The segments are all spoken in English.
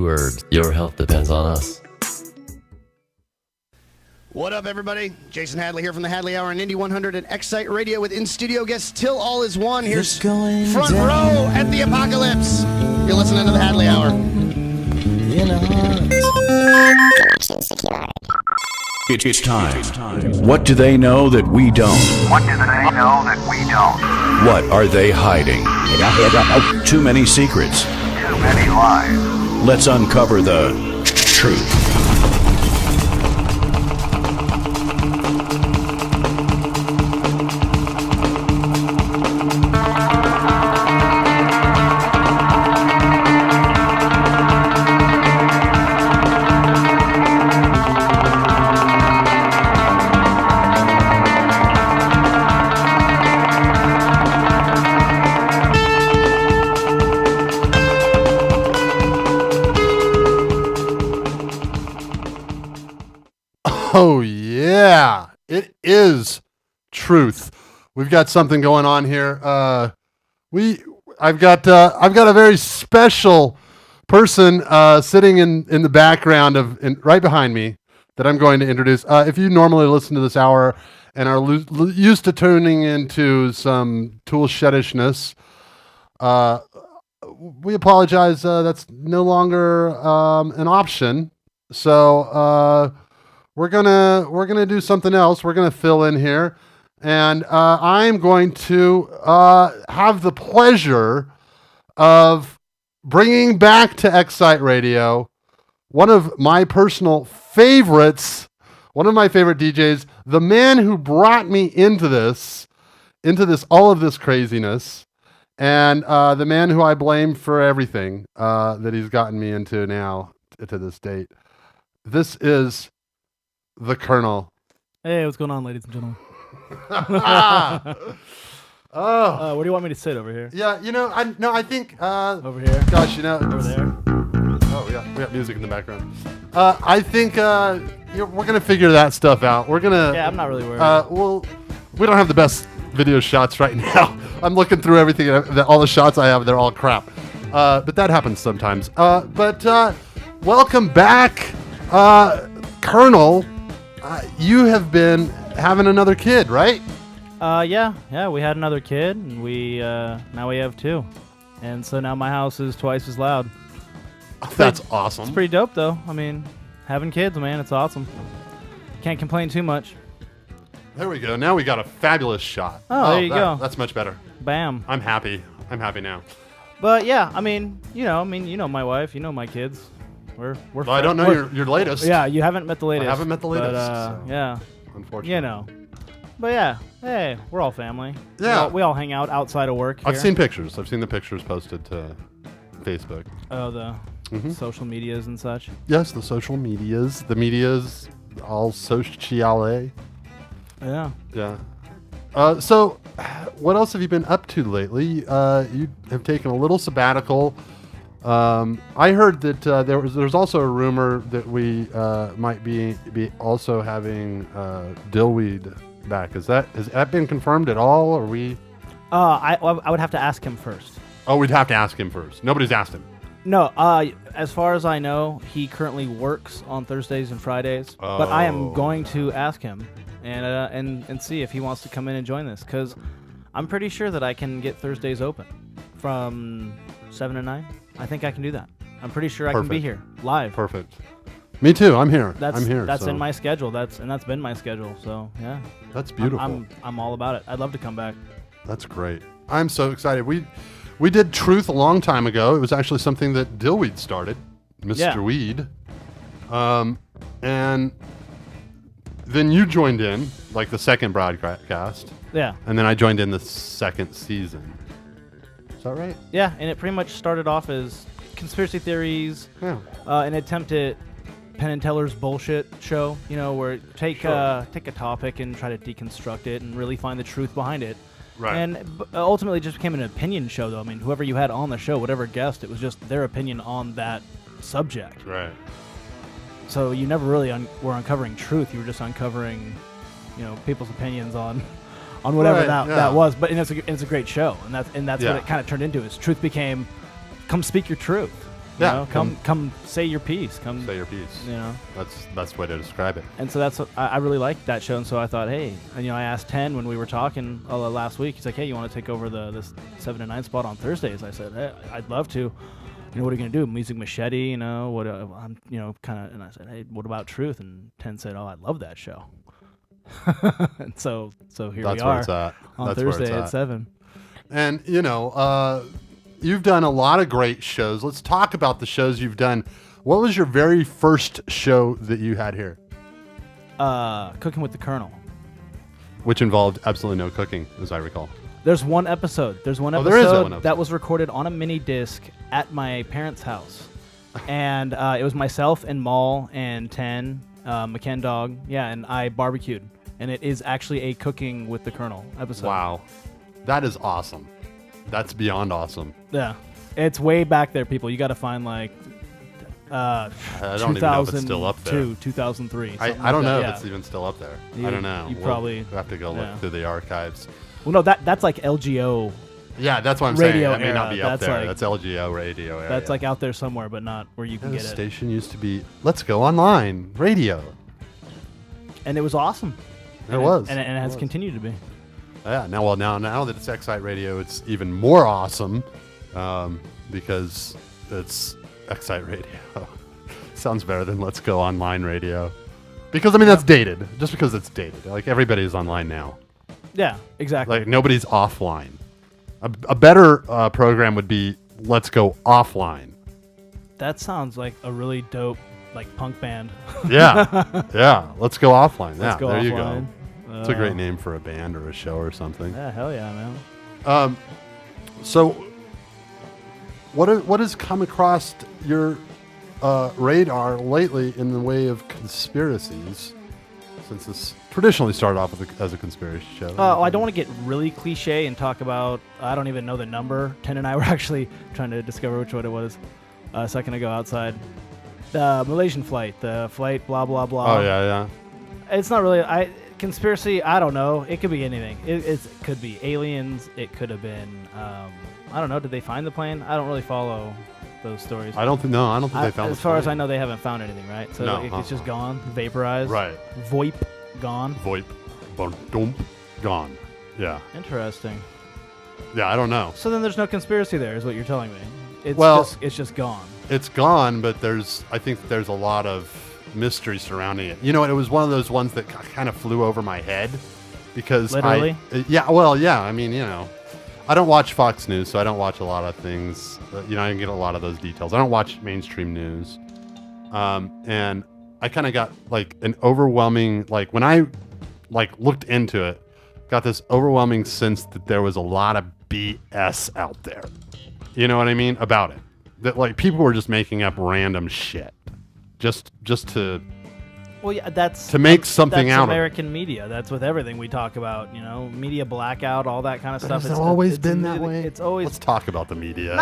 words. Your health depends on us. What up, everybody? Jason Hadley here from the Hadley Hour on Indy 100 and Excite Radio with in-studio guest Till All Is One. Here's front row at the apocalypse. You're listening to the Hadley Hour. Connection secured. It's time. What do they know that we don't? What are they hiding? Too many secrets. Too many lies. Let's uncover the truth. Oh yeah, it is truth. We've got something going on here. I've got a very special person sitting in the background right behind me that I'm going to introduce. If you normally listen to this hour and are used to tuning into some tool sheddishness, we apologize. That's no longer an option. So we're gonna do something else. We're gonna fill in here, and I'm going to have the pleasure of bringing back to Excite Radio one of my personal favorites, one of my favorite DJs, the man who brought me into all of this craziness, and the man who I blame for everything that he's gotten me into now to this date. This is the Colonel. Hey, what's going on, ladies and gentlemen? Oh, where do you want me to sit? Over here? yeah. I think Over here? gosh, Over there? Oh yeah, we got music in the background. I think we're gonna figure that stuff out. We're gonna. Yeah, I'm not really worried. We don't have the best video shots right now. I'm looking through everything. All the shots I have, they're all crap. But that happens sometimes. Welcome back, Colonel. You have been having another kid, right? Yeah, we had another kid, and we now we have two. And so now my house is twice as loud. That's awesome. It's pretty dope, though. I mean, having kids, man, it's awesome. Can't complain too much. There we go. Now we got a fabulous shot. Oh, there you go. That's much better. Bam. I'm happy. I'm happy now. But yeah, I mean, you know my wife, you know my kids. We're Well, I don't know your latest. Yeah, you haven't met the latest. I haven't met the latest. But, so, yeah, unfortunately. you know. But yeah, hey, we're all family. Yeah. We all hang out outside of work here. I've seen pictures. I've seen the pictures posted to Facebook. Oh, the social medias and such. Yes, the social medias. The medias, all sociale. Yeah. Yeah. So, what else have you been up to lately? You have taken a little sabbatical. I heard that there's also a rumor that we might be also having Dillweed back. Has that been confirmed at all? Or we? I would have to ask him first. Oh, we'd have to ask him first. Nobody's asked him. No, as far as I know, he currently works on Thursdays and Fridays. But I am going to ask him and see if he wants to come in and join this, because I'm pretty sure that I can get Thursdays open from 7 to 9. I think I can do that. I'm pretty sure I can be here live. Perfect. Me too. I'm here. I'm here. That's so. in my schedule. That's been my schedule. So yeah. That's beautiful. I'm all about it. I'd love to come back. That's great. I'm so excited. We did Truth a long time ago. It was actually something that Dillweed started, Mr. Weed. And then you joined in, like the second broadcast. Yeah. And then I joined in the second season. Is that right? Yeah, and it pretty much started off as conspiracy theories, an attempt at Penn and Teller's bullshit show, where take a topic and try to deconstruct it and really find the truth behind it. Right. And ultimately it just became an opinion show, though. I mean, whoever you had on the show, whatever guest, it was just their opinion on that subject. Right. So you never really were uncovering truth. You were just uncovering, people's opinions on whatever that was. But it's a great show, and that's what it kind of turned into. Is truth became, come speak your truth. You Yeah, know? Come say your piece. Come Say your piece. You know. That's the best way to describe it. And so that's what, I really liked that show, and so I thought, hey, and, I asked 10 when we were talking last week. He's like, hey, you want to take over this 7 to 9 spot on Thursdays? I said, hey, I'd love to. What are you gonna do? Music Machete? What? I'm kind of. And I said, hey, what about Truth? And 10 said, oh, I love that show. And so here That's we where are it's at. on That's where it's Thursday at at. 7. And you've done a lot of great shows. Let's talk about the shows you've done. What was your very first show that you had here? Cooking with the Colonel. Which involved absolutely no cooking, as I recall. There's one episode. There is one that episode. was recorded on a mini disc at my parents' house, and it was myself and Maul and 10, McKen Dog, and I barbecued, and it is actually a Cooking with the Colonel episode. Wow, that is awesome. That's beyond awesome. Yeah, it's way back there, people. You got to find like. I don't even know if it's still up there. 2003. I don't know if it's even still up there. I don't know. You probably we'll have to go look through the archives. Well, no, that's like LGO. Yeah, that's what I'm saying. Radio That may not era. be up That's there. like- That's LGO radio area. That's like out there somewhere, but not where you can the get it. station used to be Let's Go Online Radio. And it was awesome. It was. And it has continued to be. Yeah. Now that it's Excite Radio, it's even more awesome because it's Excite Radio. Sounds better than Let's Go Online Radio. Because that's dated. Just because it's dated. Like everybody's online now. Yeah, exactly. Like nobody's offline. A better program would be Let's Go Offline. That sounds like a really dope punk band. Yeah. Let's Go Offline. Let's go there offline. you go. It's a great name for a band or a show or something. Yeah, hell yeah, man. So, what has come across your radar lately in the way of conspiracies? Since this traditionally started off as a conspiracy show. I don't want to get really cliche and talk about. I don't even know the number. 10 and I were actually trying to discover which one it was a second ago outside. The Malaysian flight, the flight, blah blah blah. Oh yeah. It's not really conspiracy. I don't know. It could be anything. It could be aliens. It could have been. I don't know. Did they find the plane? I don't really follow those stories. I don't think they found the plane. As far as I know, they haven't found anything, right? So No, it's just gone, vaporized. Right. VoIP, gone. VoIP, dump, gone. Yeah. Interesting. Yeah, I don't know. So then there's no conspiracy there, is what you're telling me. It's just gone. It's gone, but I think there's a lot of mystery surrounding it. It was one of those ones that kind of flew over my head because Literally? I don't watch Fox News, so I don't watch a lot of things. I didn't get a lot of those details. I don't watch mainstream news. And I kind of got an overwhelming, when I looked into it, got this overwhelming sense that there was a lot of BS out there. You know what I mean? About it. That people were just making up random shit. Just to Well, yeah, that's to make something that's out of it. American media. That's with everything we talk about. Media blackout, all that kind of stuff. Has it always been that way? It's always Let's talk about the media.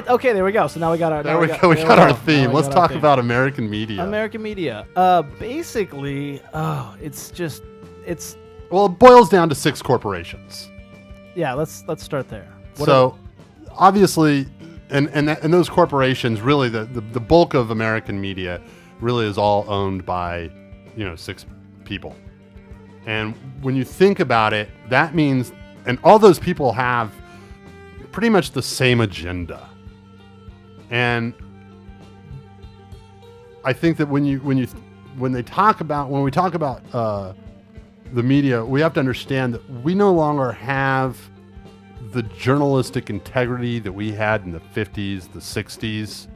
okay, there we go. So now we got our. There we go. We got our theme. Let's talk about American media. American media. Basically, it's. Well, it boils down to 6 corporations. Yeah, let's start there. Obviously, and those corporations, really, the bulk of American media really is all owned by 6 people. And when you think about it, that means, and all those people have pretty much the same agenda. And I think that when we talk about the media, we have to understand that we no longer have the journalistic integrity that we had in the 50s, the 60s.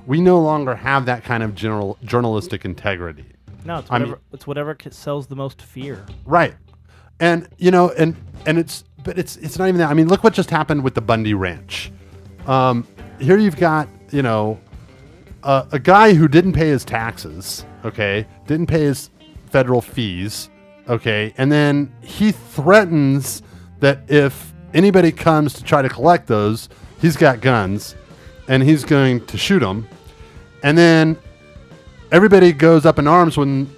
We no longer have that kind of journalistic integrity. No, it's whatever sells the most fear. Right. And it's not even that. I mean, look what just happened with the Bundy Ranch. Here you've got, a guy who didn't pay his taxes, okay? Didn't pay his federal fees, okay? And then he threatens that if anybody comes to try to collect those, he's got guns and he's going to shoot them. And then everybody goes up in arms when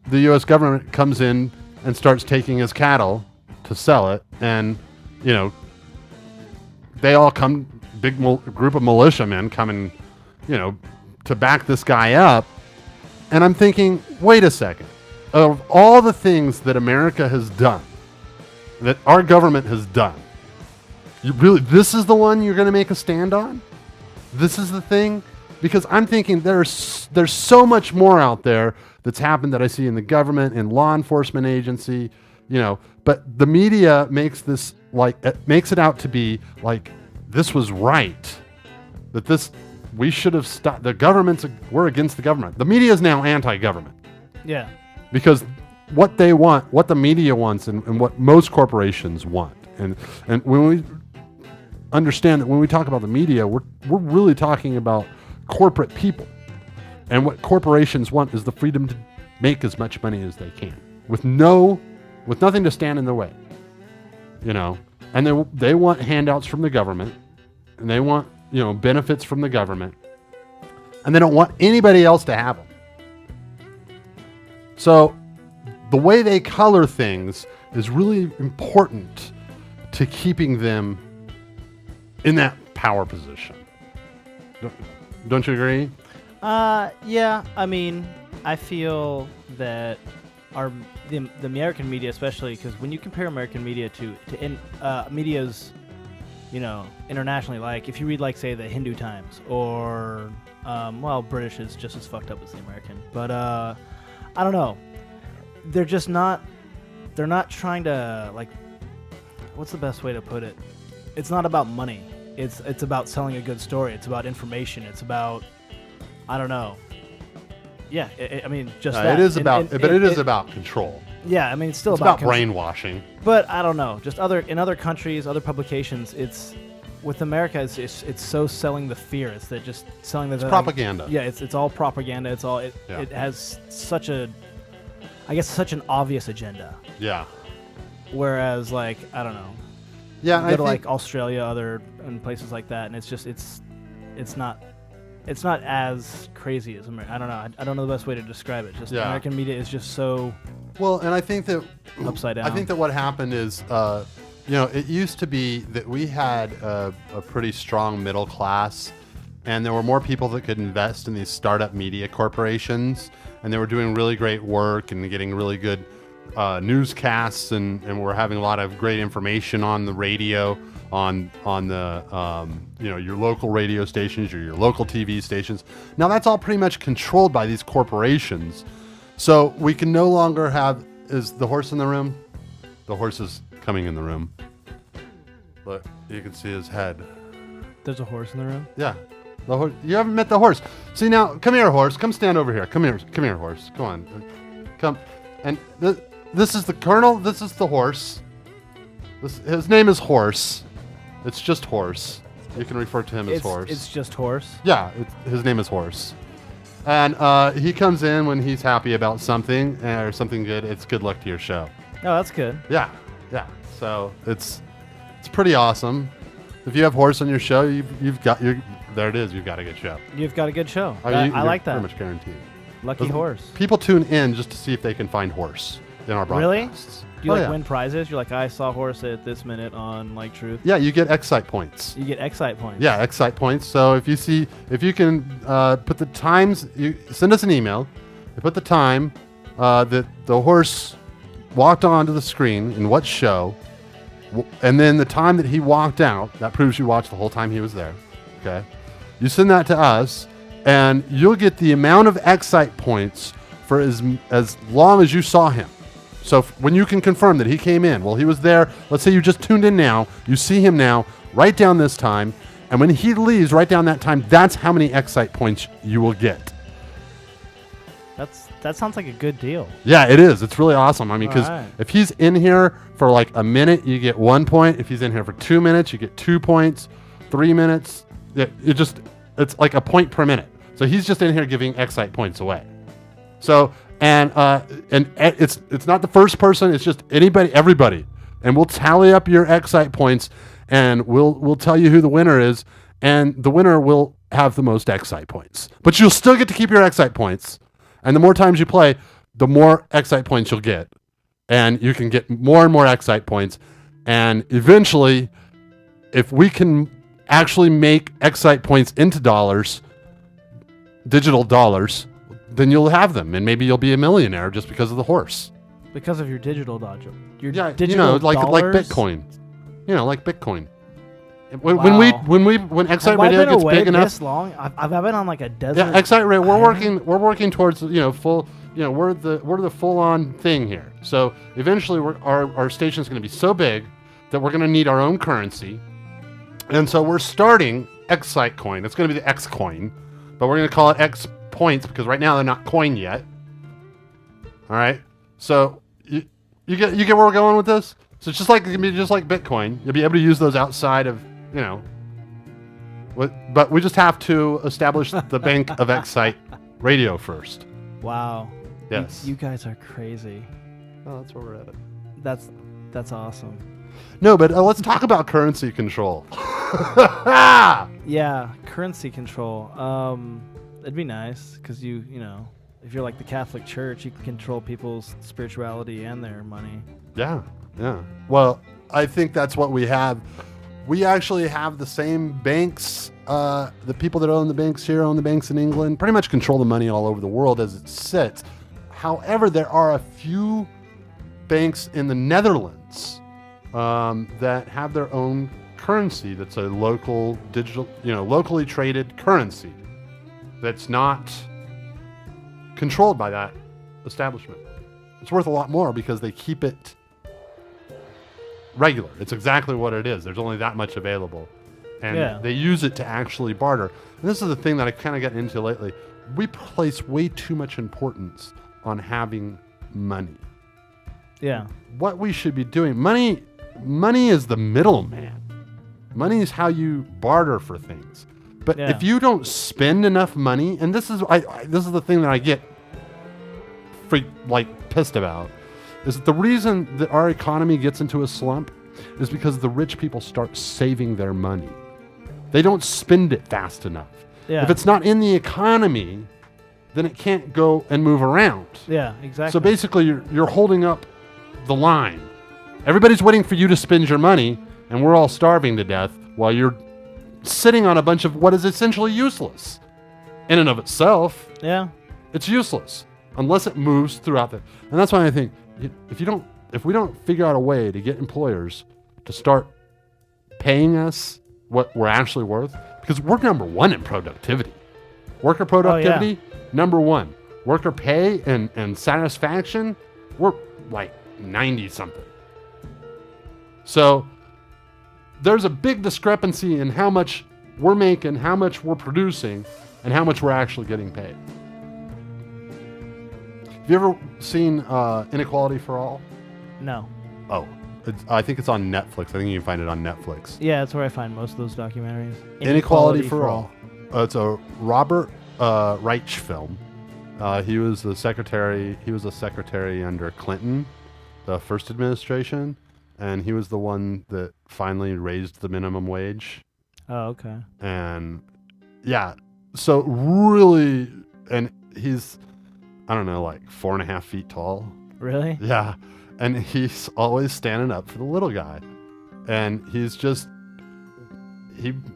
the U.S. government comes in and starts taking his cattle to sell it. And, they all come, big group of militiamen come and, to back this guy up. And I'm thinking, wait a second. Of all the things that America has done, that our government has done, this is the one you're going to make a stand on? This is the thing? Because I'm thinking there's so much more out there that's happened that I see in the government and law enforcement agency, but the media makes this makes it out to be like this was right, that we should have stopped. We're against the government. The media is now anti-government. Yeah. Because what they want, what the media wants, and what most corporations want, and when we understand that when we talk about the media, we're really talking about corporate people, and what corporations want is the freedom to make as much money as they can, with nothing to stand in their way, and they want handouts from the government, and they want benefits from the government, and they don't want anybody else to have them. So the way they color things is really important to keeping them in that power position. Don't you agree? Yeah. I mean, I feel that the American media, especially, because when you compare American media to media's, internationally, like if you read, like, say, the Hindu Times or, British is just as fucked up as the American, but I don't know. They're not trying to, like, what's the best way to put it? It's not about money. It's about selling a good story. It's about information. It's about, I don't know. Yeah, I mean, just that. It is about control. Yeah, I mean, it's still about brainwashing. But I don't know. Just in other countries, other publications, with America, it's so selling the fear. It's just selling the propaganda. Yeah, it's all propaganda. It has such an obvious agenda. Yeah. Whereas, like, I don't know. Yeah, you go to like Australia, and places like that, and it's not as crazy as America. I don't know. I don't know the best way to describe it. Just American media is just so well, and I think that upside down. I think that what happened is, it used to be that we had a pretty strong middle class, and there were more people that could invest in these startup media corporations, and they were doing really great work and getting really good newscasts, and we're having a lot of great information on the radio, on the your local radio stations or your local TV stations. Now that's all pretty much controlled by these corporations, so we can no longer have. Is the horse in the room? The horse is coming in the room. Look, you can see his head. There's a horse in the room? Yeah. The horse. You haven't met the horse. See, now, come here, horse. Come stand over here. Come here, horse. Come on. Come. And this is the colonel. This is the horse. His name is Horse. It's just Horse. You can refer to him as Horse. It's just Horse? Yeah, his name is Horse. And he comes in when he's happy about something or something good. It's good luck to your show. Oh, that's good. Yeah. So it's pretty awesome. If you have Horse on your show, you've got there it is. You've got a good show. You've got a good show. I like that. Pretty much guaranteed. Lucky Horse. People tune in just to see if they can find Horse in our broadcasts. Really? Do you win prizes? You're like, I saw Horse at this minute on Like Truth. Yeah, you get Excite points. You get Excite points. Yeah, Excite points. So if you can put the times, you send us an email. You put the time that the horse walked onto the screen in what show, and then the time that he walked out. That proves you watched the whole time he was there. Okay, you send that to us, and you'll get the amount of Excite points for as long as you saw him. So when you can confirm that he came in, well, he was there. Let's say you just tuned in now. You see him now. Write down this time. And when he leaves, write down that time. That's how many Excite points you will get. That sounds like a good deal. Yeah, it is. It's really awesome. I mean, because if he's in here for like a minute, you get 1 point. If he's in here for 2 minutes, you get 2 points. 3 minutes, it's like a point per minute. So he's just in here giving Excite points away. So and it's not the first person. It's just everybody, and we'll tally up your Excite points, and we'll tell you who the winner is, and the winner will have the most Excite points. But you'll still get to keep your Excite points, and the more times you play, the more Excite points you'll get, and you can get more and more Excite points, and eventually, if we can actually make Excite points into dollars, digital dollars, then you'll have them, and maybe you'll be a millionaire just because of the horse. Because of your digital dodge. Your Yeah, digital like dollars? Bitcoin. Like Bitcoin. When Excite Have I Radio been gets away big enough, this long? I've been on like a desert. yeah, Excite Radio. island. We're working towards full. We're the full on thing here. So eventually, our station's going to be so big that we're going to need our own currency, and so we're starting Excite Coin. It's going to be the X Coin, but we're going to call it X Points because right now they're not coin yet. All right. So you get where we're going with this. So it's just like it can be just like Bitcoin. You'll be able to use those outside of but we just have to establish the bank of Excite Radio first. Wow. Yes. You guys are crazy. Oh, that's where we're at it. That's awesome. No, but let's talk about currency control. Yeah, currency control. It'd be nice because if you're like the Catholic Church, you can control people's spirituality and their money. Yeah. Well, I think that's what we have. We actually have the same banks. The people that own the banks here own the banks in England, pretty much control the money all over the world as it sits. However, there are a few banks in the Netherlands that have their own currency that's a local digital, locally traded currency that's not controlled by that establishment. It's worth a lot more because they keep it regular. It's exactly what it is. There's only that much available. And they use it to actually barter. And this is the thing that I kind of got into lately. We place way too much importance on having money. Yeah. What we should be doing, money is the middleman. Money is how you barter for things. But if you don't spend enough money, and this is the thing that I get pissed about, is that the reason that our economy gets into a slump is because the rich people start saving their money. They don't spend it fast enough. Yeah. If it's not in the economy, then it can't go and move around. Yeah, exactly. So basically, you're holding up the line. Everybody's waiting for you to spend your money, and we're all starving to death while you're sitting on a bunch of what is essentially useless. In and of itself, it's useless unless it moves throughout the. And that's why I think if we don't figure out a way to get employers to start paying us what we're actually worth, because we're number one in productivity. Worker productivity, number one. Worker pay and satisfaction, we're like 90 something. So there's a big discrepancy in how much we're making, how much we're producing, and how much we're actually getting paid. Have you ever seen Inequality for All? No. Oh, I think it's on Netflix. I think you can find it on Netflix. Yeah, that's where I find most of those documentaries. Inequality for All. It's a Robert Reich film. He was a secretary under Clinton, the first administration, and he was the one that finally raised the minimum wage. Oh, okay. And yeah, so really, and he's, I don't know, like 4.5 feet tall. Really? Yeah. And he's always standing up for the little guy. And he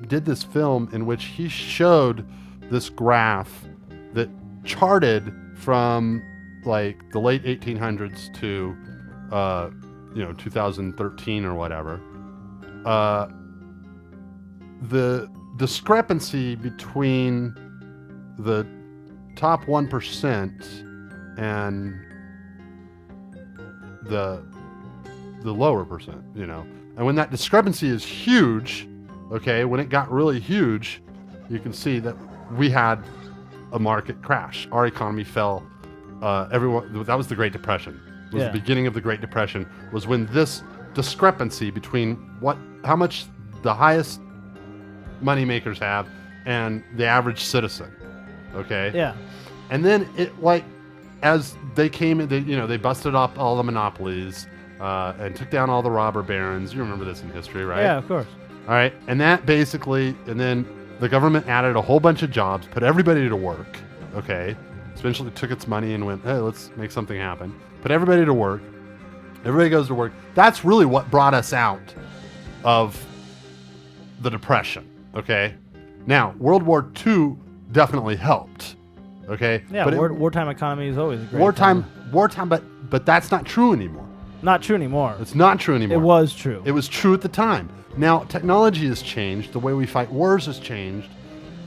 did this film in which he showed this graph that charted from like the late 1800s to 2013 or whatever. The discrepancy between the top 1% and the lower percent, and when that discrepancy is huge, when it got really huge, you can see that we had a market crash. Our economy fell. That was the Great Depression. It was the beginning of the Great Depression, was when this discrepancy between how much the highest money makers have and the average citizen. Okay. Yeah. And then as they came in, they busted up all the monopolies and took down all the robber barons. You remember this in history, right? Yeah, of course. All right. And that basically, and then the government added a whole bunch of jobs, put everybody to work. Okay. Eventually took its money and went, hey, let's make something happen. Put everybody to work. Everybody goes to work. That's really what brought us out of the Depression. Okay. Now, World War II definitely helped. Okay. Yeah, but wartime economy is always a great wartime, but that's not true anymore. Not true anymore. It's not true anymore. It was true. It was true at the time. Now technology has changed. The way we fight wars has changed,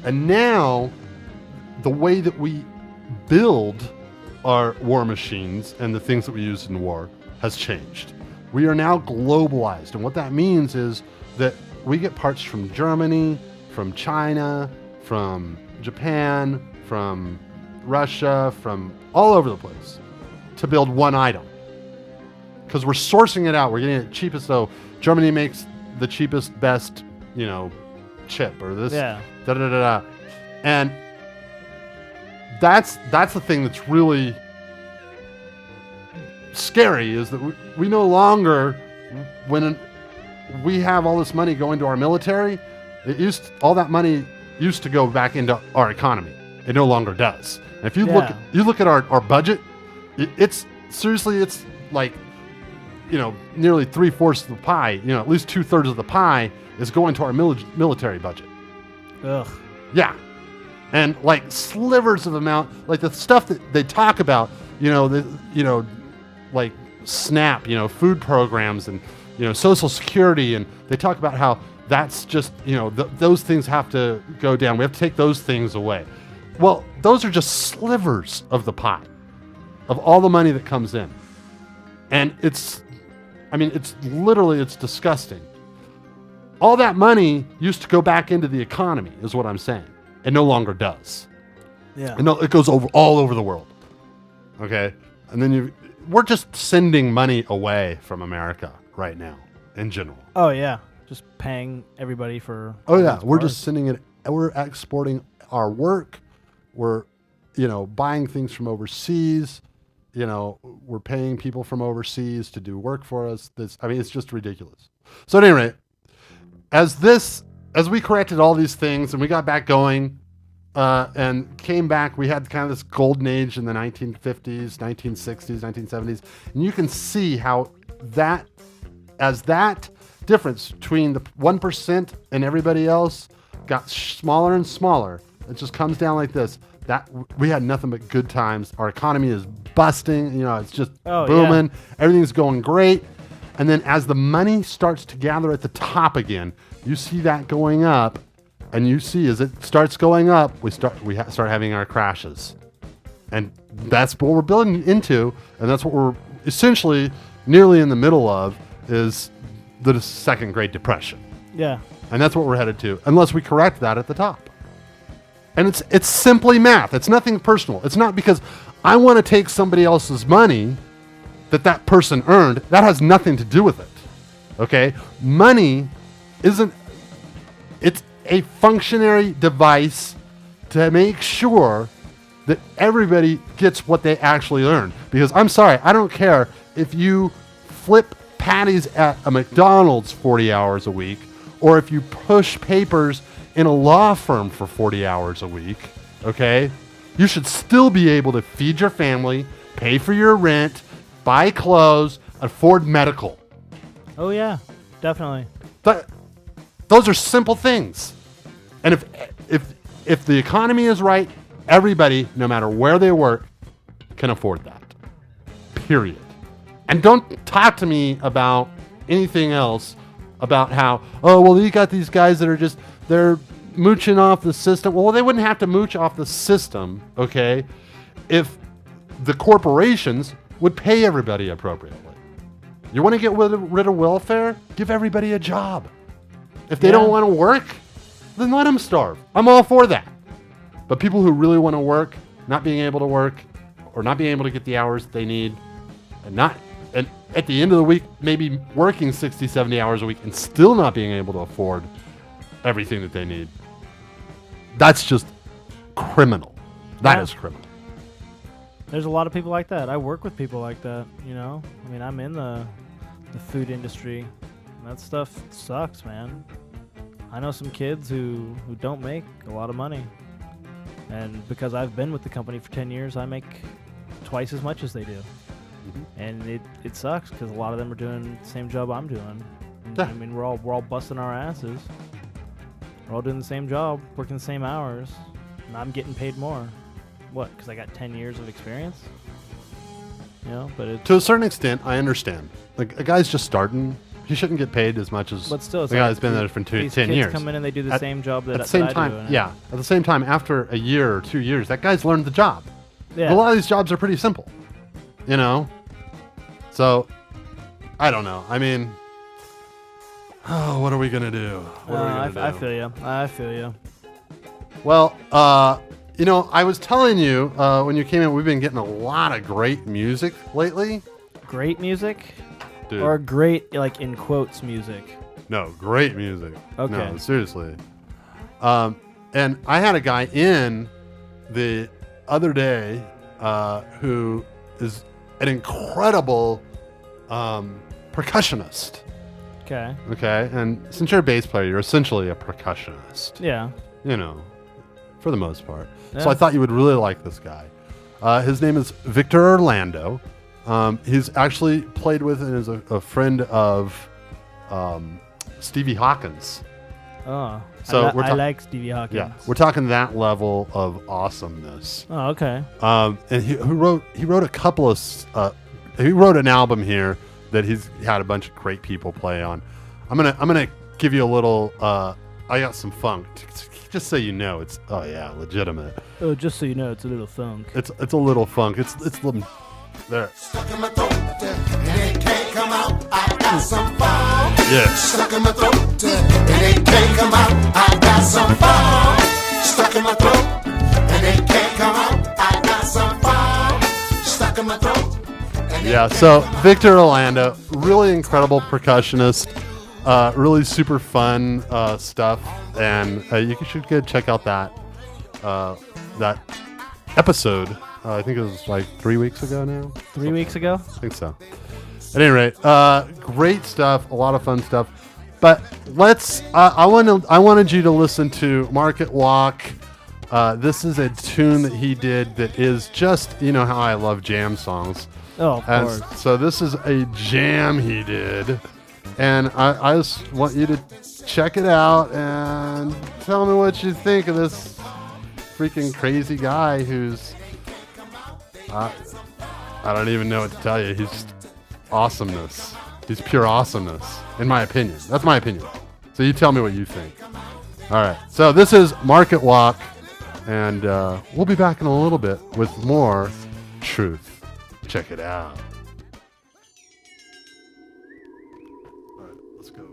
and now the way that we build our war machines and the things that we use in war has changed. We are now globalized, and what that means is that we get parts from Germany, from China, from Japan, from Russia, from all over the place to build one item. Because we're sourcing it out. We're getting it cheapest. So Germany makes the cheapest, best, chip or this. Yeah. Da da da da. And that's the thing that's really scary, is that we no longer, when we have all this money going to our military, all that money used to go back into our economy. It no longer does. And if you look at our budget, it's seriously, it's like, nearly 3/4 of the pie, at least 2/3 of the pie is going to our military budget. Ugh. Yeah. And like slivers of amount, like the stuff that they talk about, like SNAP, food programs and, Social Security. And they talk about how that's just, those things have to go down. We have to take those things away. Well, those are just slivers of the pie of all the money that comes in. And it's disgusting. All that money used to go back into the economy, is what I'm saying. It no longer does. Yeah. And it goes all over the world. Okay? And then we're just sending money away from America right now, in general. Oh, yeah. Just paying everybody for... Oh, yeah. We're just sending it. We're exporting our work. We're, buying things from overseas. We're paying people from overseas to do work for us. It's just ridiculous. So at any rate, as we corrected all these things and we got back going and came back, we had kind of this golden age in the 1950s, 1960s, 1970s. And you can see how that difference between the 1% and everybody else got smaller and smaller. It just comes down like this. That we had nothing but good times. Our economy is busting. It's just booming. Yeah. Everything's going great. And then as the money starts to gather at the top again, you see that going up, and you see as it starts going up, we start having our crashes, and that's what we're building into, and that's what we're essentially nearly in the middle of, is the second Great Depression. Yeah. And that's what we're headed to, unless we correct that at the top. And it's simply math. It's nothing personal. It's not because I want to take somebody else's money that person earned. That has nothing to do with it. Okay? Money it's a functionary device to make sure that everybody gets what they actually earn. Because I'm sorry, I don't care if you flip patties at a McDonald's 40 hours a week, or if you push papers in a law firm for 40 hours a week, okay? You should still be able to feed your family, pay for your rent, buy clothes, afford medical. Oh, yeah, definitely. Those are simple things. And if the economy is right, everybody, no matter where they work, can afford that. Period. And don't talk to me about anything else about how, you got these guys that are they're mooching off the system. Well, they wouldn't have to mooch off the system, okay, if the corporations would pay everybody appropriately. You want to get rid of welfare? Give everybody a job. If they don't want to work, then let them starve. I'm all for that. But people who really want to work, not being able to work, or not being able to get the hours they need, and at the end of the week, maybe working 60, 70 hours a week and still not being able to afford everything that they need. That's just criminal. That is criminal. There's a lot of people like that. I work with people like that, I'm in the food industry. That stuff sucks, man. I know some kids who don't make a lot of money. And because I've been with the company for 10 years, I make twice as much as they do. Mm-hmm. And it sucks because a lot of them are doing the same job I'm doing. Yeah. We're all busting our asses. We're all doing the same job, working the same hours. and I'm getting paid more. What? Because I got 10 years of experience. You know, but it's, To a certain extent, I understand. Like a guy's just starting, he shouldn't get paid as much as but still, it's the like guy's been there for 10 these kids years. come in and they do the At- same job that At the same that I time, do, and yeah. At the same time, after a year or 2 years, that guy's learned the job. Yeah. A lot of these jobs are pretty simple, you know. So, I don't know. I mean, what are we gonna do? What are we gonna do? I feel you. I feel you. Well, you know, I was telling you when you came in, we've been getting a lot of great music lately. Great music, Dude. or great like in quotes music. No, great music. Okay. No, seriously. And I had a guy in the other day who is an incredible percussionist. Okay. Okay, and since you're a bass player, you're essentially a percussionist. Yeah. You know, for the most part. So Yeah. I thought you would really like this guy. His name is Victor Orlando. He's actually played with and is a friend of Stevie Hawkins. Oh. So I, we're I ta- like Stevie Hawkins. Yeah, we're talking that level of awesomeness. Oh, okay. And he wrote a couple of he wrote an album here that he's had a bunch of great people play on. I'm gonna give you a little. I got some funk, just so you know. It's legitimate. Oh, just so you know, it's a little funk. It's a little funk. It's there. Stuck in my throat, and it can't come out. I got some fun. Yeah. Stuck in my throat, and it can't come out. I got some fun. Stuck in my throat, and it can't come out. I got some fun. Stuck in my throat. Yeah, so Victor Orlando, really incredible percussionist, really super fun stuff, and you should go check out that episode. I think it was like 3 weeks ago now. 3 weeks ago? I think so. At any rate, great stuff, a lot of fun stuff. But let's. I wanted you to listen to Market Walk. This is a tune that he did that is just, you know how I love jam songs. Oh, of And course. so this is a jam he did, and I just want you to check it out and tell me what you think of this freaking crazy guy who's I don't even know what to tell you. He's just awesomeness. He's pure awesomeness, in my opinion. That's my opinion. So you tell me what you think. All right. So this is Market Walk, and we'll be back in a little bit with more truth. Check it out. All right, let's go.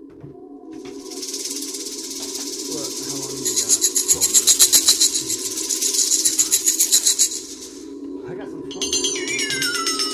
I got some fun.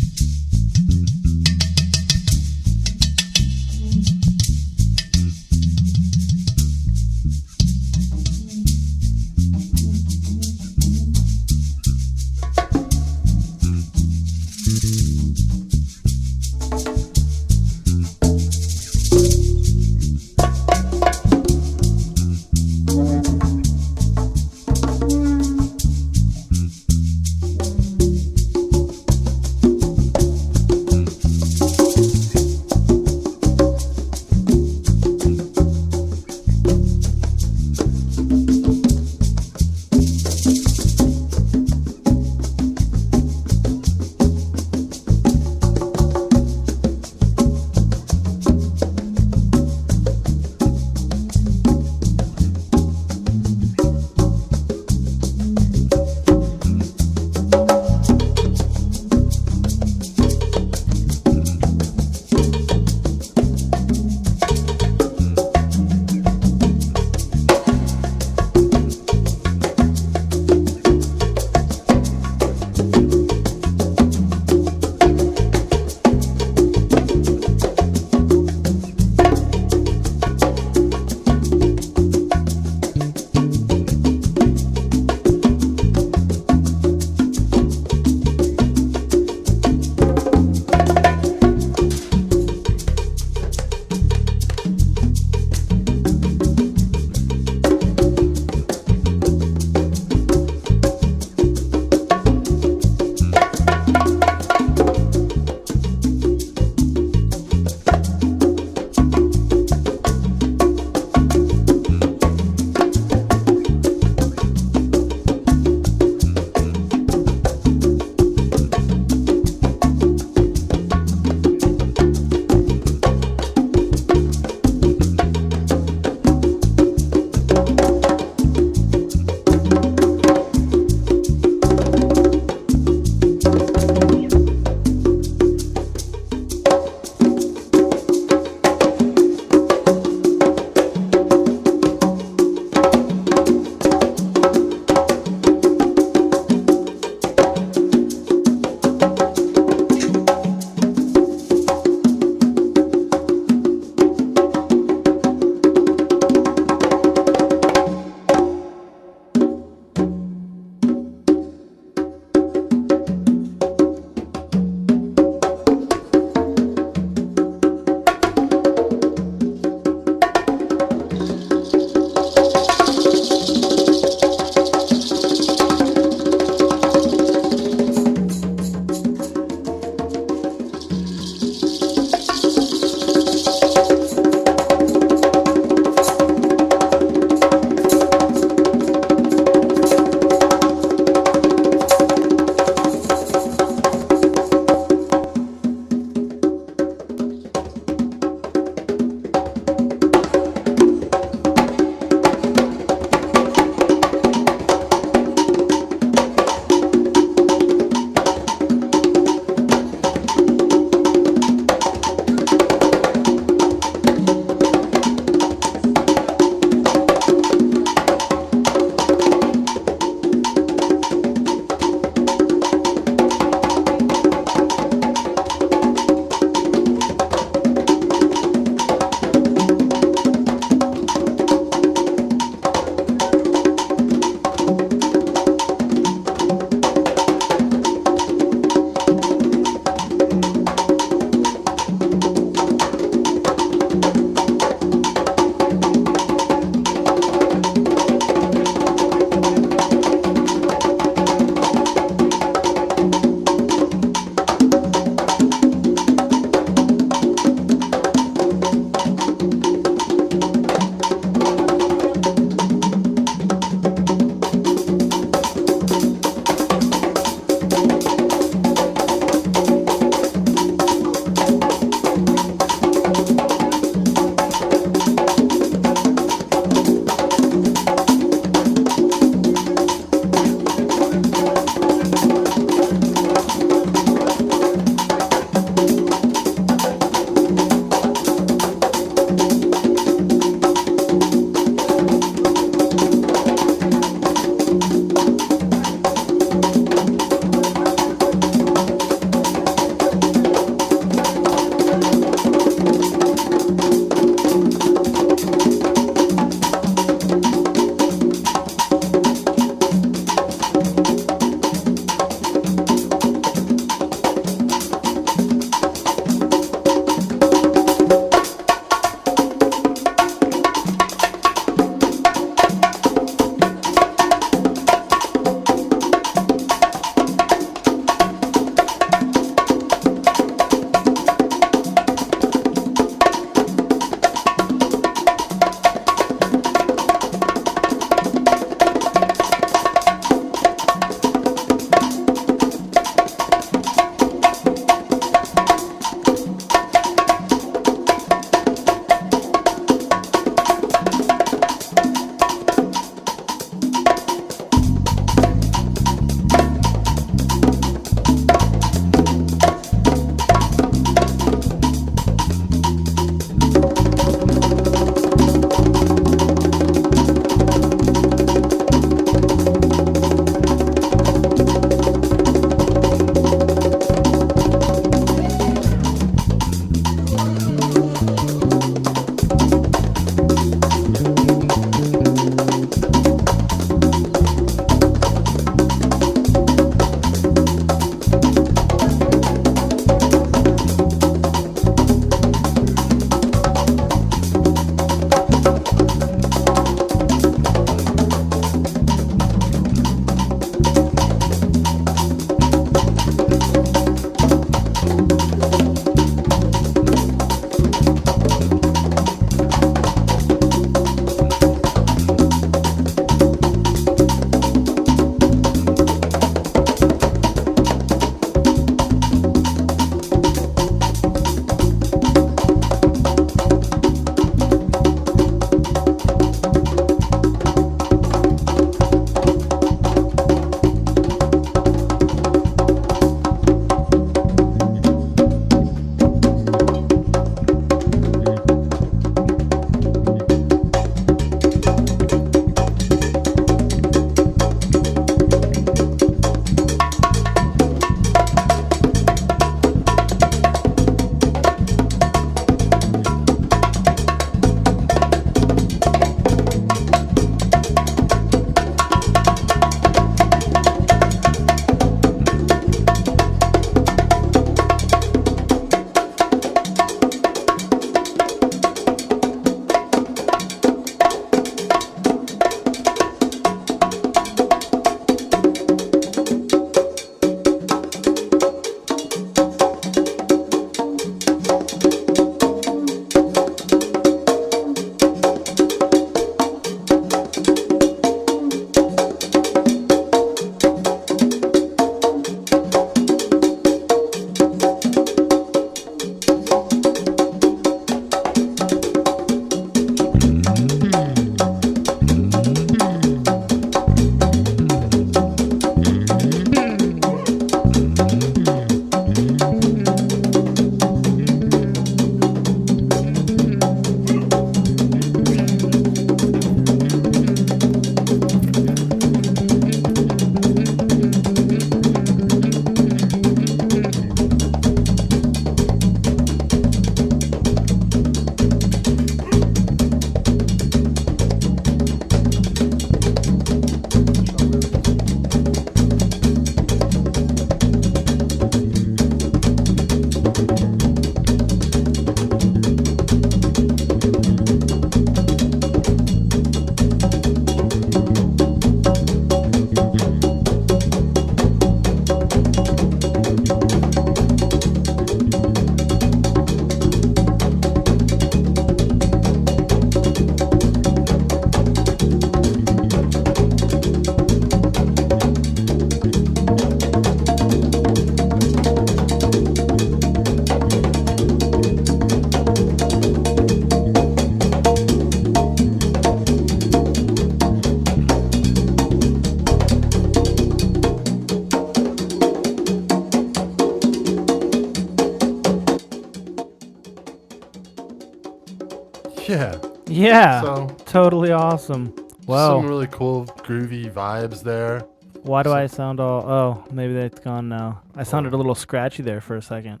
Yeah. Yeah. So Totally awesome. Wow. some really cool groovy vibes there. Why do I sound all... Oh, maybe that's gone now. I sounded a little scratchy there for a second.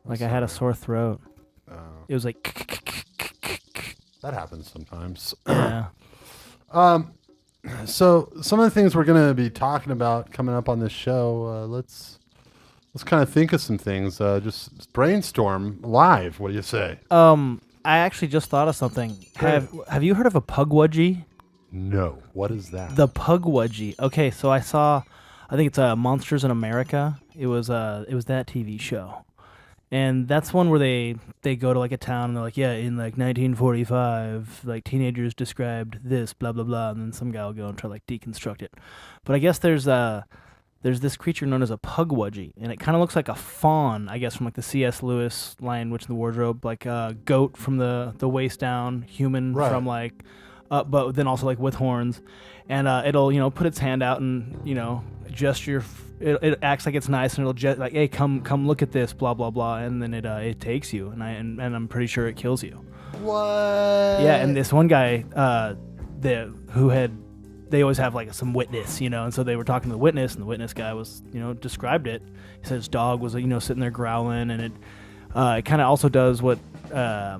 Like I had a sore throat. It was like... That happens sometimes. Yeah. So some of the things we're going to be talking about coming up on this show, let's kind of think of some things. Just brainstorm live. What do you say? I actually just thought of something. Have you heard of a pugwudgie? No. What is that? The pugwudgie. Okay, so I think it's Monsters in America. It was that TV show. And that's one where they go to like a town and they're like, yeah, in like 1945, like teenagers described this, blah, blah, blah. And then some guy will go and try to like deconstruct it. But I guess there's this creature known as a pugwudgie. And it kind of looks like a fawn, I guess, from like the C.S. Lewis Lion, Witch in the Wardrobe. Like a goat from the waist down, human from like up, but then also like with horns. And it'll, put its hand out and, gesture. It acts like it's nice, and it'll just like, hey, come look at this, blah blah blah, and then it takes you, and I'm pretty sure it kills you. What? Yeah, and this one guy, they always have like some witness, and so they were talking to the witness, and the witness guy was, described it. He said his dog was, sitting there growling, and it kind of also does what, I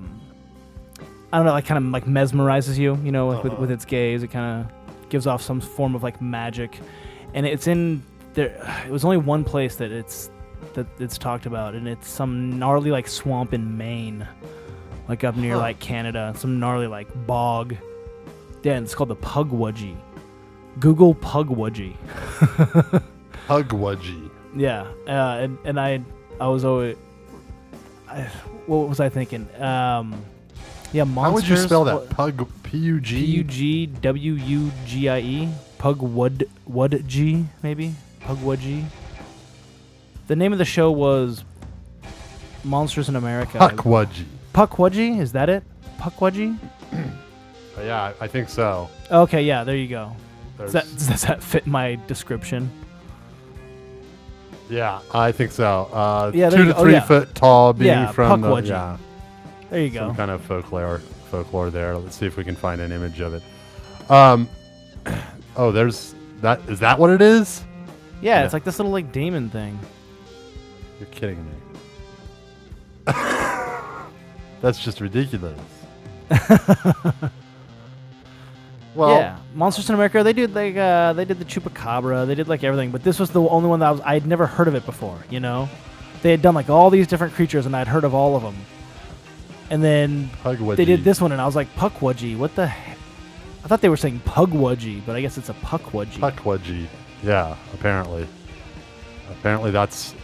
don't know, like kind of like mesmerizes you, with its gaze. It kind of gives off some form of like magic, and it's in. It was only one place that it's talked about, and it's some gnarly like swamp in Maine, like up near like Canada, some gnarly like bog. Yeah, and it's called the pugwudgie. Google pugwudgie. Pugwudgie. Yeah, and I was always, what was I thinking? Yeah, monsters. How would you spell that? P-U-G? P-U-G-W-U-G-I-E. Pugwudgie, maybe. Pugwudgie. The name of the show was Monsters in America. Puckwudgie. Puckwudgie? Is that it? Puckwudgie? Yeah, I think so. Okay, yeah, there you go. Does that fit my description? Yeah, I think so. Yeah, 2 to 3 foot tall, being from Puckwudgie. There you go. Some kind of folklore there. Let's see if we can find an image of it. There's that. Is that what it is? Yeah, it's like this little like demon thing. You're kidding me. That's just ridiculous. Well, yeah, Monsters in America. They did like they did the Chupacabra. They did like everything, but this was the only one that I'd never heard of it before. They had done like all these different creatures, and I'd heard of all of them. And then they did this one, and I was like, Puckwudgie. What the heck? I thought they were saying Pugwudgie, but I guess it's a Puckwudgie. Puckwudgie. Yeah, apparently. Apparently that's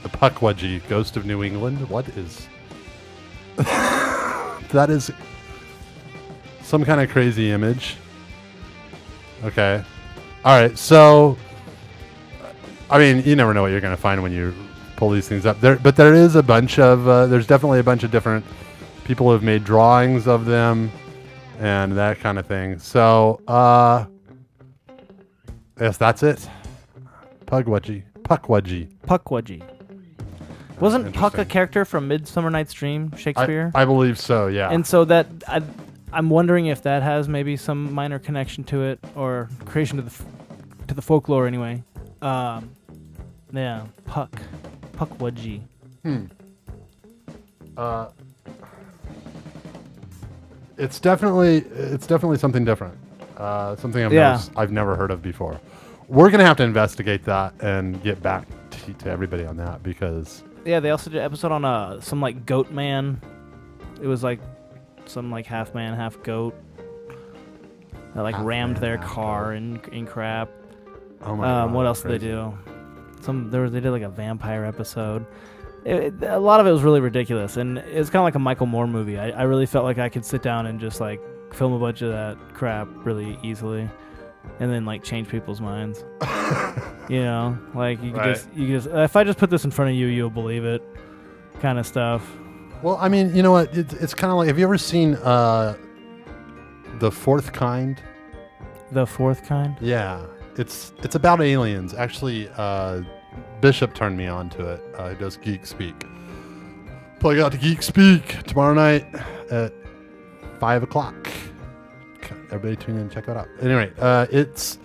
the Puckwudgie, Ghost of New England. What is... That is some kind of crazy image. Okay. All right, so... I mean, you never know what you're going to find when you pull these things up. But there is a bunch of... there's definitely a bunch of different people who have made drawings of them and that kind of thing. So, yes, that's it. Puckwudgie. Wasn't Puck a character from Midsummer Night's Dream, Shakespeare? I believe so, yeah. And so that I'm wondering if that has maybe some minor connection to it or creation to the folklore anyway. Yeah, Puckwudgie. It's definitely something different. Something I've never heard of before. We're gonna have to investigate that and get back to everybody on that because yeah, they also did an episode on some like goat man. It was like some like half man, half goat that like rammed their car in crap. Oh my God! What else did they do? They did like a vampire episode. A lot of it was really ridiculous, and it's kind of like a Michael Moore movie. I really felt like I could sit down and just like film a bunch of that crap really easily, and then like change people's minds. Like you could just if I just put this in front of you, you'll believe it, kind of stuff. Well, I mean, you know what? It's kind of like, have you ever seen The Fourth Kind? The Fourth Kind? Yeah, it's about aliens. Actually, Bishop turned me on to it. He does Geek Speak. Plug out to Geek Speak tomorrow night. at 5 o'clock. Everybody tune in and check that out. Anyway, it's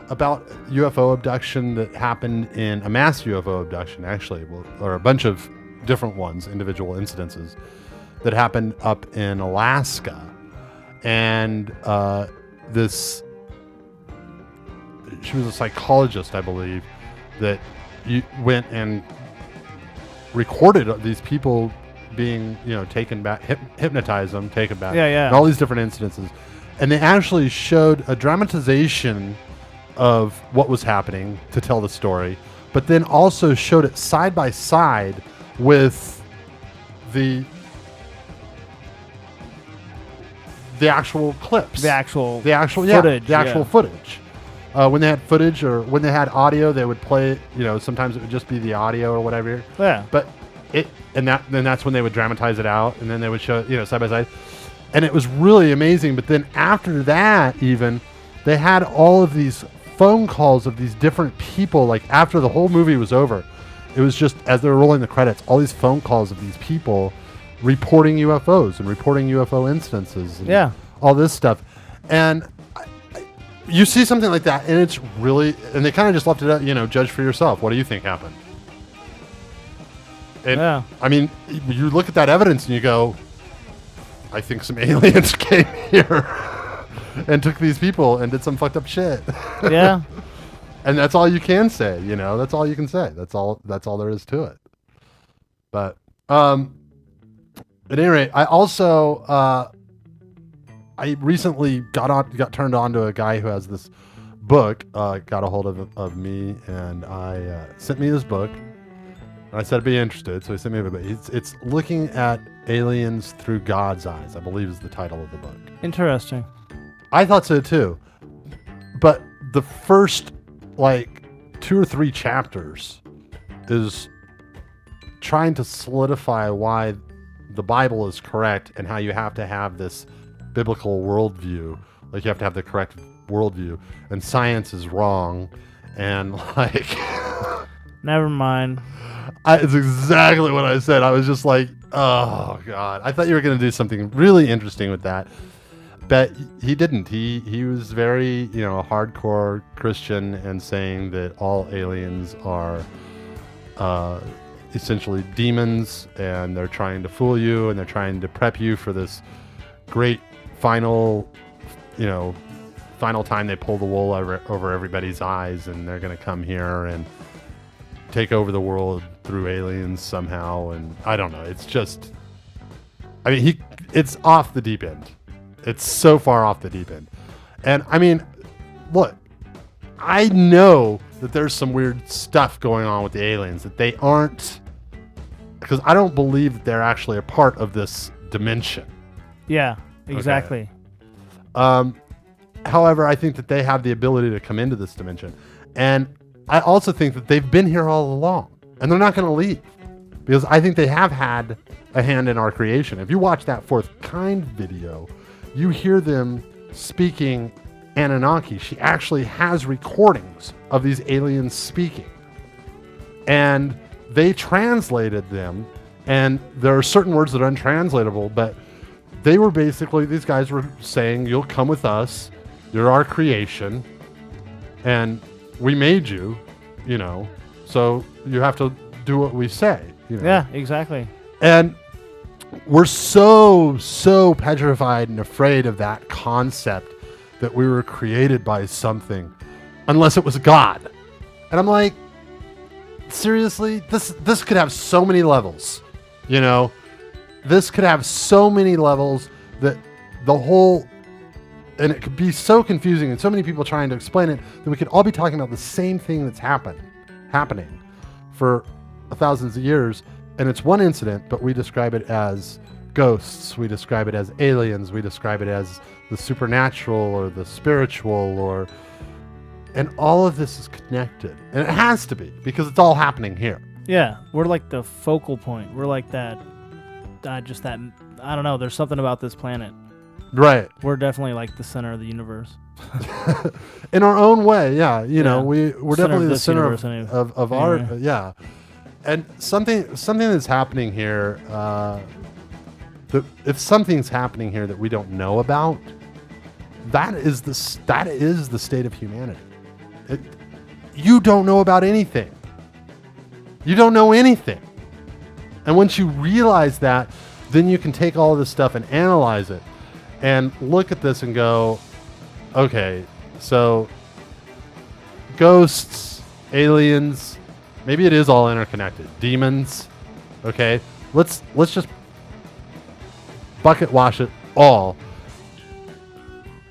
about UFO abduction that happened in a mass UFO abduction, actually, or a bunch of different ones, individual incidences that happened up in Alaska. And she was a psychologist, I believe, that went and recorded these people being, taken back, hypnotized them, taken back, and all these different incidences. And they actually showed a dramatization of what was happening to tell the story, but then also showed it side by side with the actual clips, the actual footage. When they had footage or when they had audio, they would play it. Sometimes it would just be the audio or whatever. Yeah. But then that's when they would dramatize it out, and then they would show it, side by side. And it was really amazing. But then after that, even, they had all of these phone calls of these different people. Like after the whole movie was over, it was just as they were rolling the credits, all these phone calls of these people reporting UFOs and reporting UFO instances. And all this stuff. And you see something like that, and it's really, and they kind of just left it up, judge for yourself. What do you think happened? And I mean, you look at that evidence and you go, I think some aliens came here and took these people and did some fucked up shit. Yeah. And that's all you can say, that's all you can say. That's all there is to it. But, at any rate, I also, I recently got turned on to a guy who has this book, got a hold of me, and I sent me this book. And I said I'd be interested, so he sent me a book. It's Looking at Aliens Through God's Eyes, I believe is the title of the book. Interesting. I thought so too. But the first, 2 or 3 chapters is trying to solidify why the Bible is correct and how you have to have this biblical worldview. Like, you have to have the correct worldview, and science is wrong, and never mind. It's exactly what I said. I was just like, oh God. I thought you were going to do something really interesting with that, but he didn't. He was very, a hardcore Christian, and saying that all aliens are essentially demons, and they're trying to fool you, and they're trying to prep you for this great final time they pull the wool over everybody's eyes, and they're going to come here and take over the world through aliens somehow. And I don't know. It's just, it's off the deep end. It's so far off the deep end. And I mean, look, I know that there's some weird stuff going on with the aliens, that they aren't, because I don't believe that they're actually a part of this dimension. Yeah, exactly. Okay. However, I think that they have the ability to come into this dimension. And I also think that they've been here all along, and they're not going to leave, because I think they have had a hand in our creation. If you watch that Fourth Kind video, you hear them speaking Anunnaki. She actually has recordings of these aliens speaking, and they translated them, and there are certain words that are untranslatable, but they were basically, these guys were saying, you'll come with us, you're our creation, and we made you, so you have to do what we say. Yeah, exactly. And we're so petrified and afraid of that concept that we were created by something, unless it was God. And I'm like, seriously, this could have so many levels, this could have so many levels that the whole, and it could be so confusing, and so many people trying to explain it, that we could all be talking about the same thing that's happening for thousands of years, and it's one incident, but we describe it as ghosts, we describe it as aliens, we describe it as the supernatural or the spiritual, and all of this is connected, and it has to be, because it's all happening here. Yeah, we're like the focal point. We're like that, I don't know, there's something about this planet. Right. We're definitely like the center of the universe. In our own way, yeah. We're center definitely the center anyway. of our, yeah. And something that's happening here, if something's happening here that we don't know about, that is the state of humanity. You don't know about anything. You don't know anything. And once you realize that, then you can take all of this stuff and analyze it and look at this and go, okay, so ghosts, aliens, maybe it is all interconnected. Demons, okay? Let's just bucket wash it all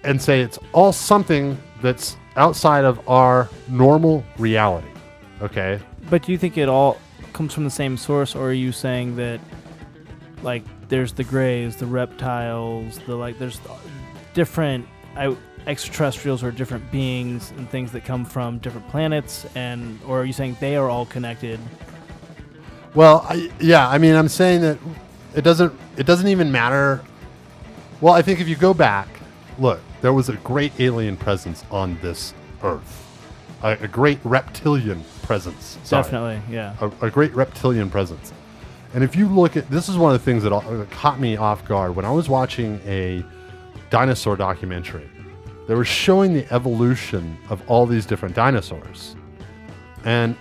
and say it's all something that's outside of our normal reality, okay? But do you think it all comes from the same source, or are you saying that, like, there's the Greys, the reptiles, there's different extraterrestrials or different beings and things that come from different planets, or are you saying they are all connected? Well, I'm saying that it doesn't even matter. Well, I think if you go back, look, there was a great alien presence on this Earth. A great reptilian presence. Sorry. Definitely, yeah. A great reptilian presence. And if you look at, this is one of the things that caught me off guard. When I was watching a dinosaur documentary, they were showing the evolution of all these different dinosaurs. And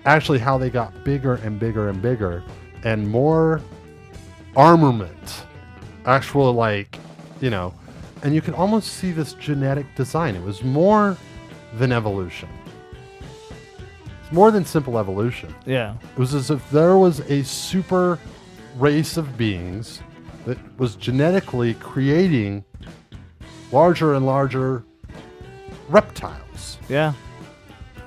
actually how they got bigger and bigger and bigger and more armament. Actual, and you can almost see this genetic design. It was more than evolution. It's more than simple evolution. Yeah. It was as if there was a super race of beings that was genetically creating larger and larger reptiles. Yeah.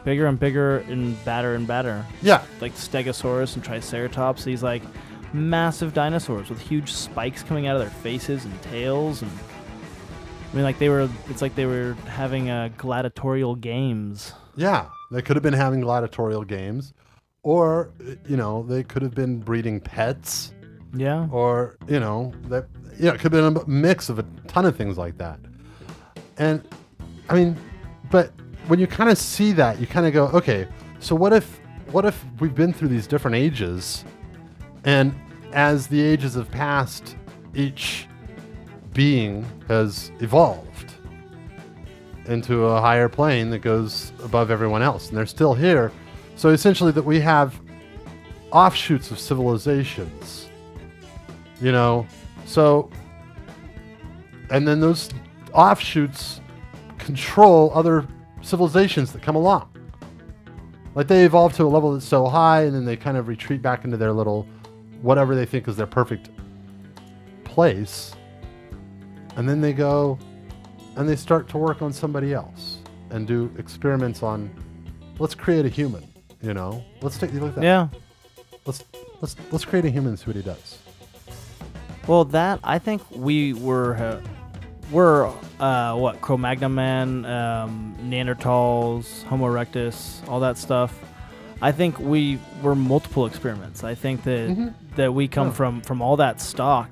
Bigger and bigger and badder. Yeah. Like Stegosaurus and Triceratops, these like massive dinosaurs with huge spikes coming out of their faces and tails, and I mean, it's like they were having gladiatorial games. Yeah, they could have been having gladiatorial games, or they could have been breeding pets. Yeah. Or it could have been a mix of a ton of things like that. And I mean, but when you kind of see that, you kind of go, okay, so what if we've been through these different ages, and as the ages have passed, each being has evolved into a higher plane that goes above everyone else, and they're still here. So essentially that we have offshoots of civilizations, so, and then those offshoots control other civilizations that come along. Like they evolve to a level that's so high, and then they kind of retreat back into their little, whatever they think is their perfect place. And then they go and they start to work on somebody else and do experiments on, let's create a human, Let's take a look at that. Yeah. Let's create a human and see what he does. Well, that, I think we were Cro-Magnon man, Neanderthals, Homo erectus, all that stuff. I think we were multiple experiments. I think that we come from all that stock.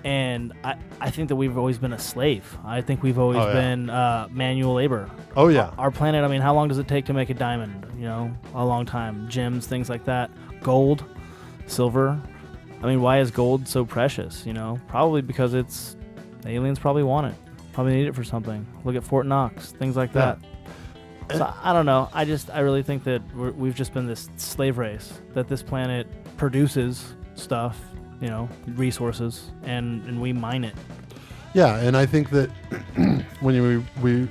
And I think that we've always been a slave. I think we've always been manual labor. Oh, yeah. Our planet, I mean, how long does it take to make a diamond? A long time. Gems, things like that. Gold, silver. I mean, why is gold so precious? Probably because aliens probably want it. Probably need it for something. Look at Fort Knox, things like that. So I don't know. I really think that we've just been this slave race, that this planet produces stuff, resources, and we mine it. Yeah, and I think that when we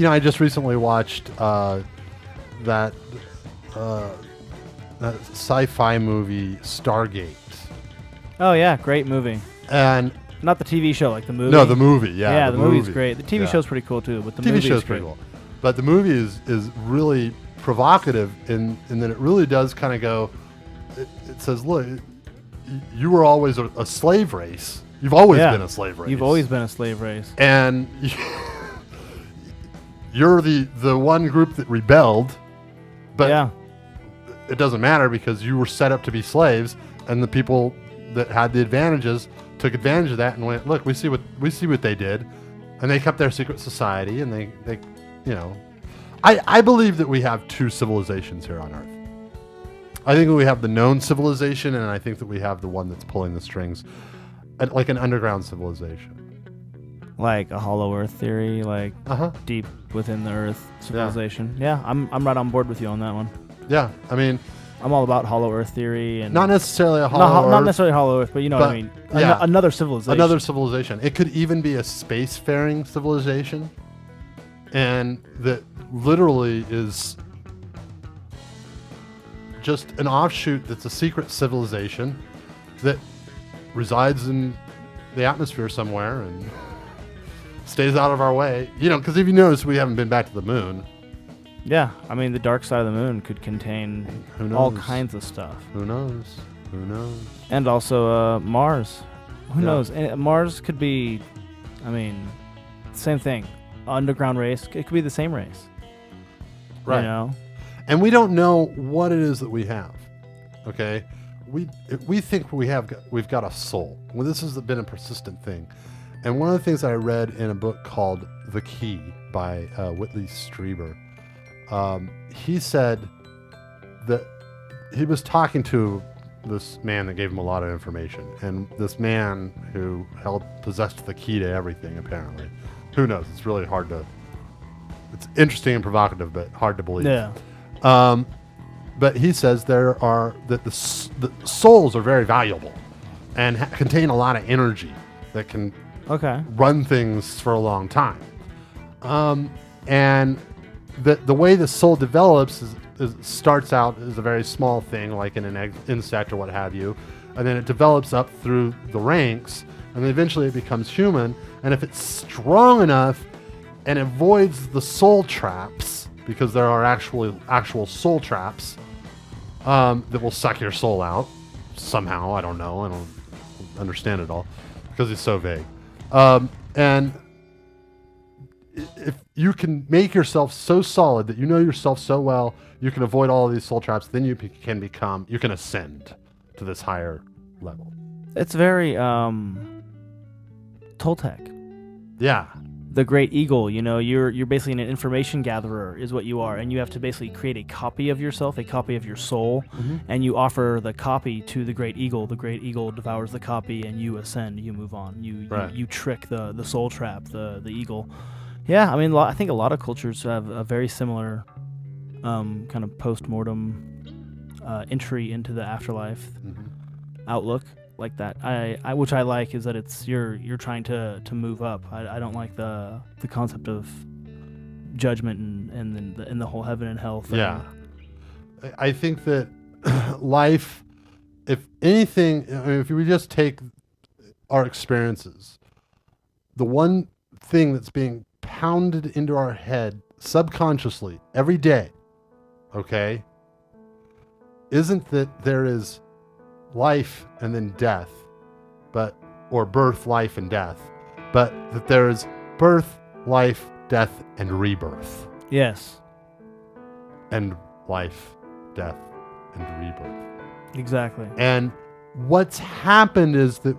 I just recently watched that sci-fi movie Stargate. Oh yeah, great movie. And not the TV show, like the movie. No, the movie. Yeah, yeah, the movie's great. The TV show's pretty cool too, but the TV show's pretty cool. But the movie is really provocative in that it really does kind of go. It says, look, you were always a slave race. You've always been a slave race. You've always been a slave race. And you're the one group that rebelled, but it doesn't matter because you were set up to be slaves, and the people that had the advantages took advantage of that and went, look, we see what they did, and they kept their secret society, and they I believe that we have two civilizations here on Earth. I think that we have the known civilization, and I think that we have the one that's pulling the strings. like an underground civilization. Like a hollow earth theory, like deep within the earth civilization. Yeah, I'm right on board with you on that one. Yeah, I mean, I'm all about hollow earth theory and not necessarily a hollow Earth. Not necessarily hollow earth, but you know what I mean. Another civilization. Another civilization. It could even be a spacefaring civilization, and that literally is just an offshoot that's a secret civilization that resides in the atmosphere somewhere and stays out of our way. You know, because if you notice, we haven't been back to the moon. Yeah, I mean, the dark side of the moon could contain all kinds of stuff. Who knows? Who knows? And also Mars. Who knows? And Mars could be, I mean, same thing. Underground race. It could be the same race. Right. You know? And we don't know what it is that we have. Okay? We think we've got a soul. Well, this has been a persistent thing. And one of the things I read in a book called The Key by Whitley Strieber, he said that he was talking to this man that gave him a lot of information. And this man who possessed the key to everything, apparently. Who knows? It's really hard to... It's interesting and provocative, but hard to believe. Yeah. But he says that the souls are very valuable and contain a lot of energy that can run things for a long time. And the way the soul develops is starts out as a very small thing, like in an insect or what have you, and then it develops up through the ranks, and then eventually it becomes human. And if it's strong enough and avoids the soul traps, because there are actual soul traps that will suck your soul out somehow. I don't know. I don't understand it all because it's so vague. And if you can make yourself so solid that you know yourself so well, you can avoid all of these soul traps, then you can ascend to this higher level. It's very Toltec. Yeah. The great eagle, you know, you're basically an information gatherer is what you are, and you have to basically create a copy of yourself, a copy of your soul, and you offer the copy to the great eagle. The great eagle devours the copy, and you ascend, you move on, you trick the soul trap, the eagle. Yeah, I mean, I think a lot of cultures have a very similar kind of post-mortem entry into the afterlife outlook. Like that, I which I like is that it's you're trying to move up. I don't like the concept of judgment and the whole heaven and hell thing. Yeah, I think that life, if anything, I mean, if we just take our experiences, the one thing that's being pounded into our head subconsciously every day, okay, isn't that there is life and then death, or birth, life, and death, but that there is birth, life, death, and rebirth. Yes. And life, death, and rebirth. Exactly. And what's happened is that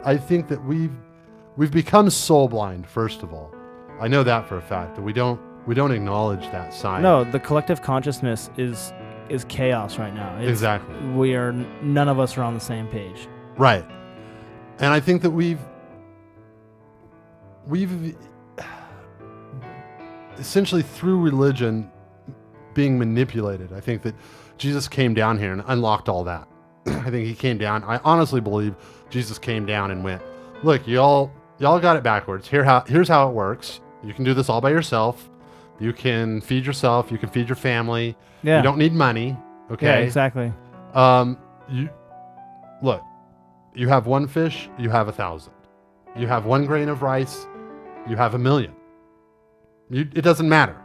I think that we've become soul blind, first of all. I know that for a fact, that we don't acknowledge that side. No, the collective consciousness is chaos right now. Exactly. None of us are on the same page. Right. And I think that we've essentially, through religion, being manipulated. I think that Jesus came down here and unlocked all that. I think he came down. I honestly believe Jesus came down and went, look, y'all got it backwards. Here's how it works. You can do this all by yourself. You can feed yourself. You can feed your family. Yeah. You don't need money. Okay. Yeah, exactly. You have one fish, you have 1,000. You have 1 grain of rice, you have 1,000,000. It doesn't matter.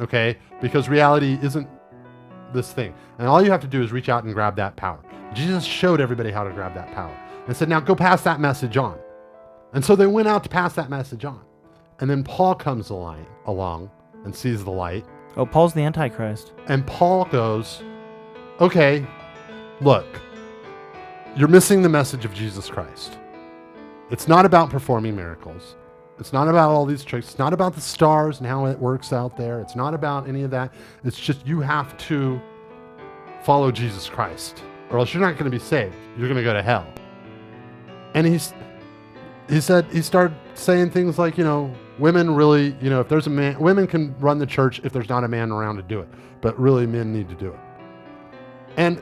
Okay? Because reality isn't this thing. And all you have to do is reach out and grab that power. Jesus showed everybody how to grab that power and said, now go pass that message on. And so they went out to pass that message on. And then Paul comes along and sees the light. Oh, Paul's the Antichrist. And Paul goes, okay, look, you're missing the message of Jesus Christ. It's not about performing miracles. It's not about all these tricks. It's not about the stars and how it works out there. It's not about any of that. It's just you have to follow Jesus Christ, or else you're not going to be saved. You're going to go to hell. And he started saying things like, women really, if there's a man, women can run the church if there's not a man around to do it, but really men need to do it. And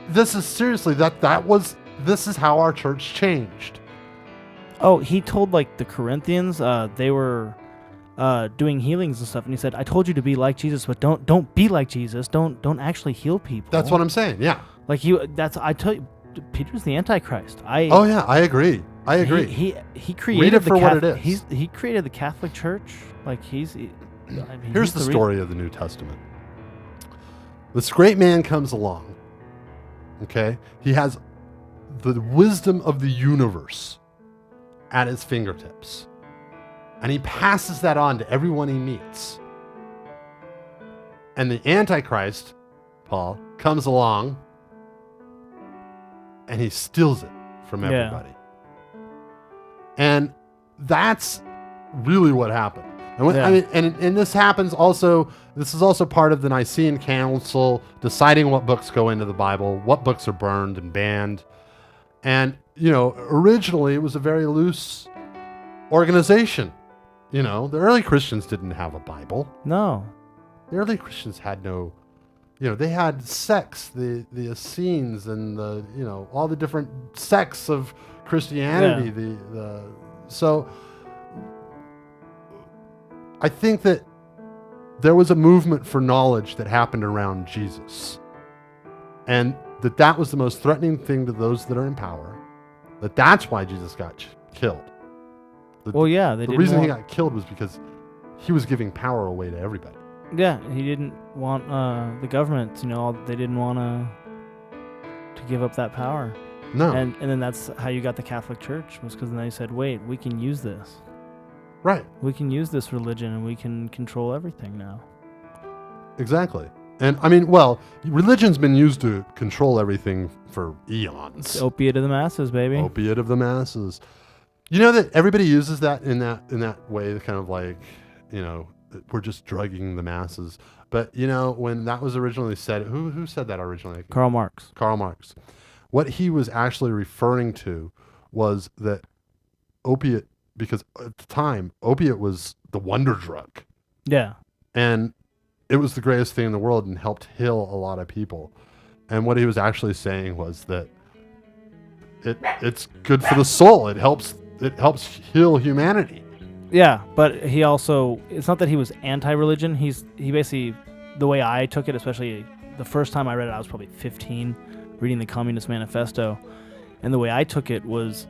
this is seriously, this is how our church changed. Oh, he told like the Corinthians, they were doing healings and stuff, and he said, "I told you to be like Jesus, but don't be like Jesus. Don't actually heal people." That's what I'm saying. Yeah. Like I tell you, Peter's the Antichrist. I agree. He created Read it for what it is. He created the Catholic Church. Like here's the story of the New Testament. This great man comes along. Okay, he has the wisdom of the universe at his fingertips, and he passes that on to everyone he meets. And the Antichrist, Paul, comes along and he steals it from everybody. And that's really what happened. And this happens also. This is also part of the Nicene Council deciding what books go into the Bible, what books are burned and banned. And originally it was a very loose organization. The early Christians didn't have a Bible. No. The early Christians had no, they had sects, the Essenes and all the different sects of Christianity. Yeah. So I think that there was a movement for knowledge that happened around Jesus, and that was the most threatening thing to those that are in power. That's why Jesus got killed. The reason he got killed was because he was giving power away to everybody. Yeah, he didn't want the government. They didn't want to give up that power. No. And then that's how you got the Catholic Church, was because then they said, wait, we can use this. Right. We can use this religion and we can control everything now. Exactly. And religion's been used to control everything for eons. It's the opiate of the masses, baby. Opiate of the masses. You know that everybody uses that in that way, kind of like, we're just drugging the masses. But when that was originally said, who said that originally? Karl Marx. Karl Marx. What he was actually referring to was that opiate, because at the time, opiate was the wonder drug. Yeah. And it was the greatest thing in the world and helped heal a lot of people. And what he was actually saying was that it's good for the soul. It helps heal humanity. Yeah, but he also, it's not that he was anti-religion. He basically, the way I took it, especially the first time I read it, I was probably 15, reading the Communist Manifesto. And the way I took it was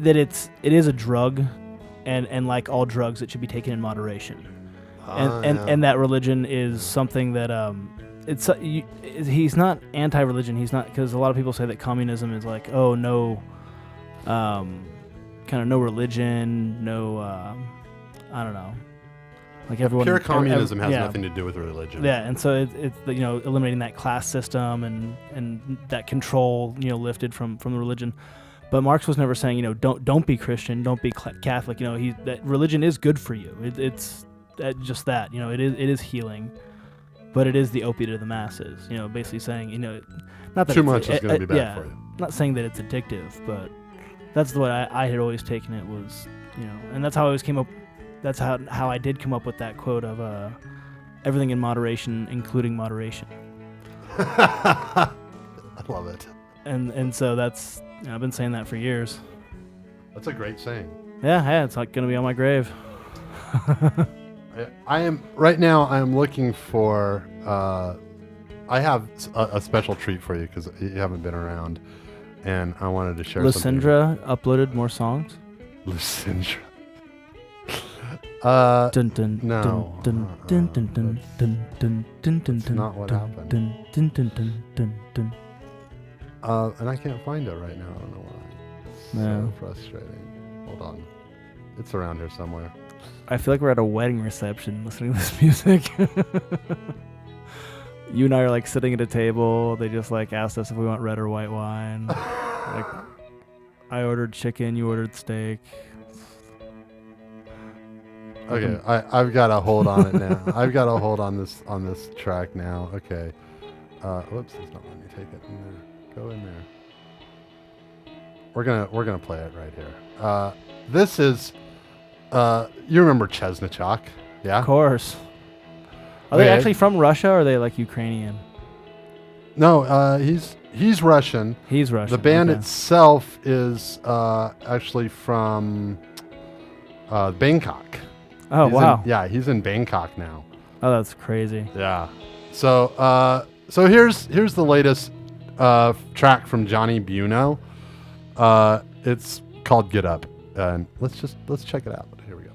that it is a drug, and like all drugs, it should be taken in moderation. And that religion is something that he's not anti-religion. He's not, because a lot of people say that communism is like, oh no, kind of no religion, no, I don't know, like everyone. Pure communism has nothing to do with religion. Yeah, and so it's eliminating that class system and that control lifted from the religion. But Marx was never saying don't be Christian, don't be Catholic. That religion is good for you. It's just that it is healing, but it is the opiate of the masses. Basically saying not that too much is going to be bad for you. Not saying that it's addictive, but that's the way I had always taken it was and that's how I always came up. That's how I did come up with that quote of everything in moderation, including moderation. I love it. And so that's I've been saying that for years. That's a great saying. Yeah, it's like going to be on my grave. I am right now. I am looking for. I have a special treat for you because you haven't been around, and I wanted to share. Lysindra uploaded more songs. Lysindra. Dun dun no. Dun dun dun dun dun dun dun dun. That's not what happened. Dun dun dun dun dun dun. And I can't find it right now. I don't know why. So frustrating. Hold on. It's around here somewhere. I feel like we're at a wedding reception listening to this music. You and I are like sitting at a table. They just like asked us if we want red or white wine. Like I ordered chicken, you ordered steak. Okay, I've got a hold on it now. I've got a hold on this track now. Okay. Whoops, it's not letting me take it in there. Go in there. we're gonna play it right here. This is you remember Chesnachok, yeah? Of course. Are they Okay. actually from Russia or are they like Ukrainian? No, he's Russian. He's Russian. The band okay. itself is actually from Bangkok. Oh, He's wow. he's in Bangkok now. Oh, that's crazy. Yeah. So here's the latest track from Johnny Buno. It's called Get Up, and let's check it out. Here we go.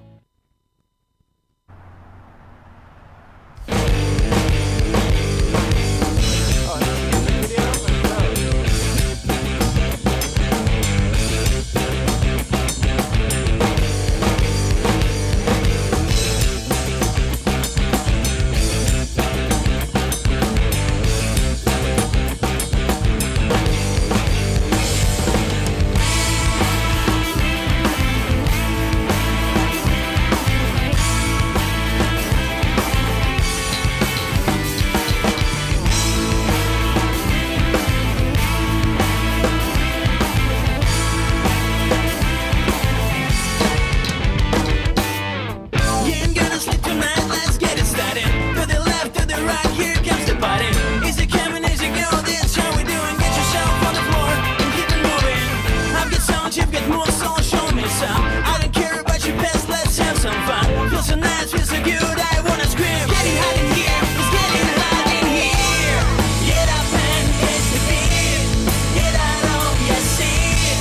You ain't gonna sleep tonight, let's get it started. To the left, to the right, here comes the party. Is it coming, is it go? That's how we doing. Get yourself on the floor and keep it moving. I've got sound, you've got moves, so show me some. I don't care about your past, let's have some fun. Feels so nice, feels so good, I wanna scream. Getting hot in here, it's getting hot in here. Get up and catch the beat. Get out of your seat.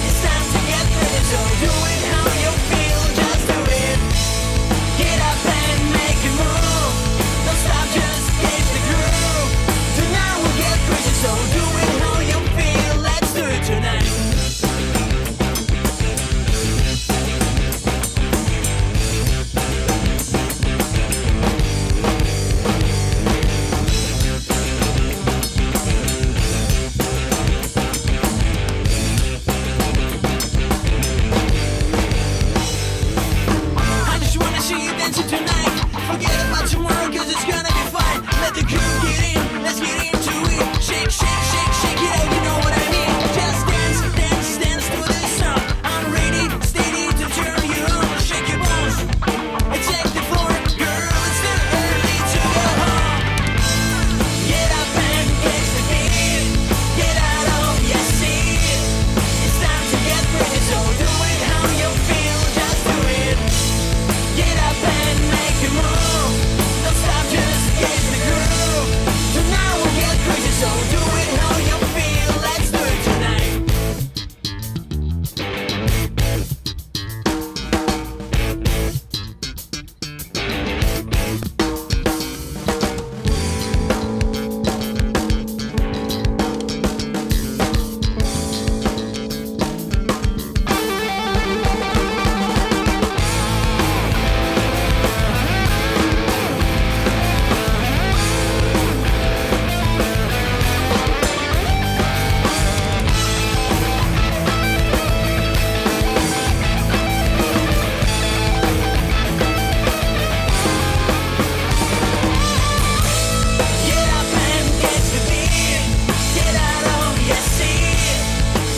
It's time to get ready, so do it how you feel, just do it. Get up and make a move. Don't stop, just catch the groove. Tonight we'll get crazy, so do it how you feel. Let's do it tonight. I just wanna see you dancing tonight. Forget about tomorrow, cause it's gonna be fine. Let the groove get in, let's get into it. Shake, shake, shake, shake it out, you know what I mean. Just dance, dance, dance to this song. I'm ready, steady to turn you on. Shake your bones, and take the floor, girl. It's too early to go home. Get up and catch the beat. Get out of your seat. It's time to get ready, so do it how you feel, just do it. Get up and make a move. Don't stop, just catch the groove. Tonight we'll get crazy, so do it how you feel. Let's do it tonight. Get up and catch the beat. Get out of your seat.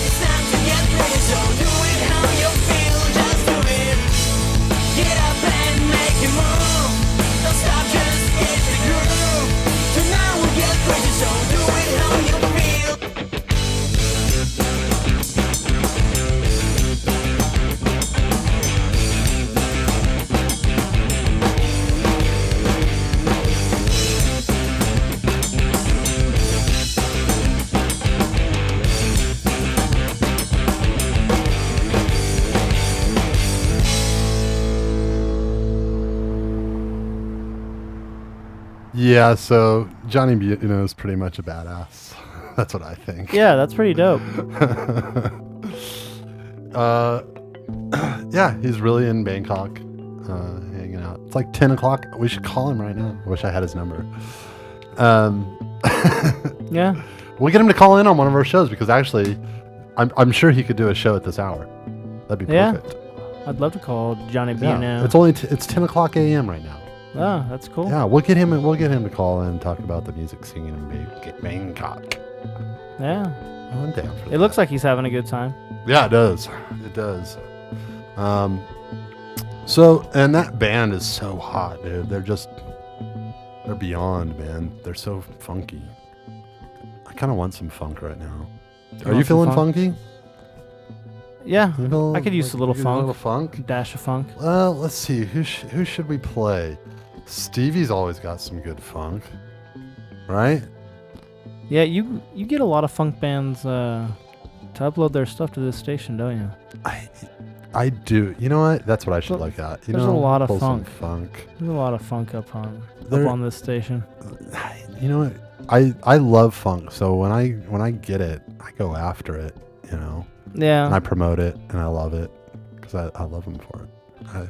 It's time to get ready, so do it how you feel, just do it. Get up and make a move. Don't stop, just catch the groove. Tonight we'll get crazy, so do it how you feel. Yeah, so Johnny Buno is pretty much a badass. That's what I think. Yeah, that's pretty dope. Yeah, he's really in Bangkok, hanging out. It's like 10 o'clock. We should call him right now. I wish I had his number. Yeah. We'll get him to call in on one of our shows because actually, I'm sure he could do a show at this hour. That'd be Yeah. perfect. I'd love to call Johnny Yeah, Buno. it's only it's 10 o'clock a.m. right now. Oh, that's cool. Yeah, we'll get him to call in and talk about the music singing in Bangkok. Yeah. I'm down for that. It looks like he's having a good time. Yeah, it does. It does. So, and that band is so hot, dude. They're beyond, man. They're so funky. I kind of want some funk right now. Are you want some feeling funk? funky? Yeah, You feel I could use a little you funk. A little funk? Dash of funk. Well, let's see. Who should we play? Stevie's always got some good funk, right? Yeah, you get a lot of funk bands to upload their stuff to this station, don't you? I do. You know what? That's what I should look at. You There's know, a lot of pull some funk. funk. There's a lot of funk up on this station. You know what? I love funk. So when I get it, I go after it. You know. Yeah. And I promote it, and I love it because I love them for it.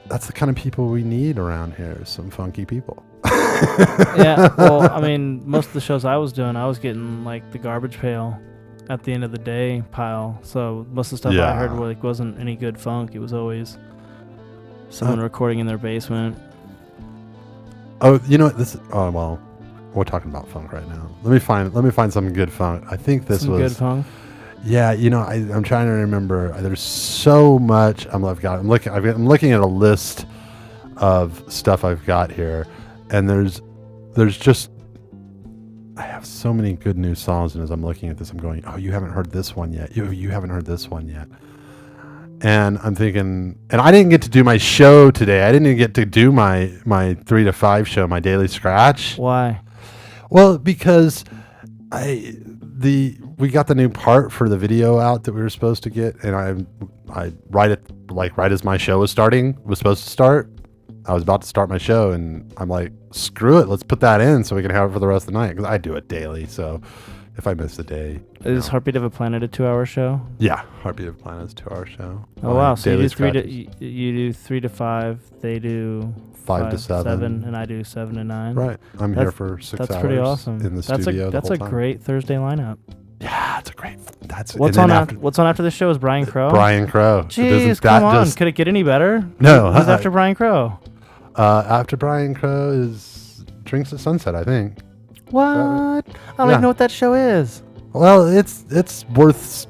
That's the kind of people we need around here. Some funky people. Yeah. Well, I mean, most of the shows I was doing, I was getting like the garbage pail at the end of the day pile. So most of the stuff I heard wasn't any good funk. It was always someone recording in their basement. Oh, you know what? Oh well, we're talking about funk right now. Let me find some good funk. I think this was good funk. Yeah, you know, I'm trying to remember. There's so much I'm looking at a list of stuff I've got here, and there's just I have so many good new songs, and as I'm looking at this, I'm going, oh, you haven't heard this one yet. You haven't heard this one yet. And I'm thinking, and I didn't get to do my show today. I didn't even get to do my 3 to 5 show, my daily scratch. Why? Well, because we got the new part for the video out that we were supposed to get, and I right as my show was supposed to start. I was about to start my show, and I'm like, screw it, let's put that in so we can have it for the rest of the night, because I do it daily. So if I miss a day, is Heartbeat of a Planet a 2-hour show? Yeah, Heartbeat of a Planet is a 2-hour show. Oh wow! So you do scratches. you do 3 to 5. They do 5 to 7, and I do 7 to 9. Right. I'm here for 6 hours. That's pretty awesome. In the studio. That's a great Thursday lineup. Yeah, it's a great. What's on after the show is Brian Crow. Brian Crow. Jeez, come on! Could it get any better? No. Who's after Brian Crow? After Brian Crow is Drinks at Sunset, I think. What? I don't even know what that show is. Well, it's worth.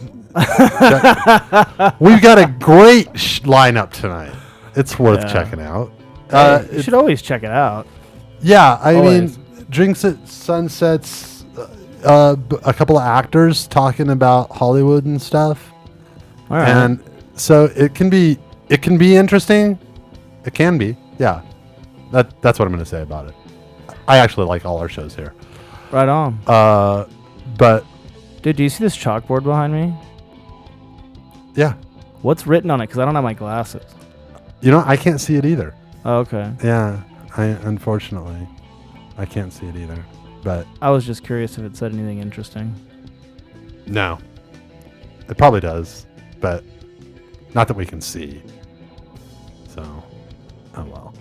We've got a great lineup tonight. It's worth checking out. You should always check it out. Yeah, I mean, Drinks at Sunset's a couple of actors talking about Hollywood and stuff. All right. And so it can be interesting. It can be. Yeah. That's what I'm going to say about it. I actually like all our shows here. Right on. But dude, do you see this chalkboard behind me? Yeah. What's written on it? Because I don't have my glasses. You know, I can't see it either. Oh, okay. Yeah. Unfortunately, I can't see it either. But I was just curious if it said anything interesting. No. It probably does, but not that we can see. So, oh well.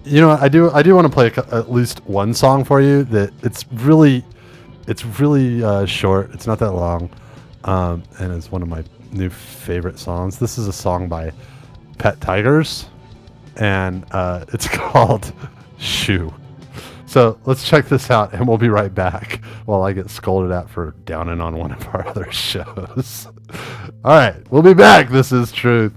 You know, I do want to play at least one song for you that it's really short. It's not that long, and it's one of my new favorite songs. This is a song by Pet Tigers, and it's called "Shoe." So let's check this out, and we'll be right back while I get scolded at for downing on one of our other shows. All right, we'll be back. This is Truth.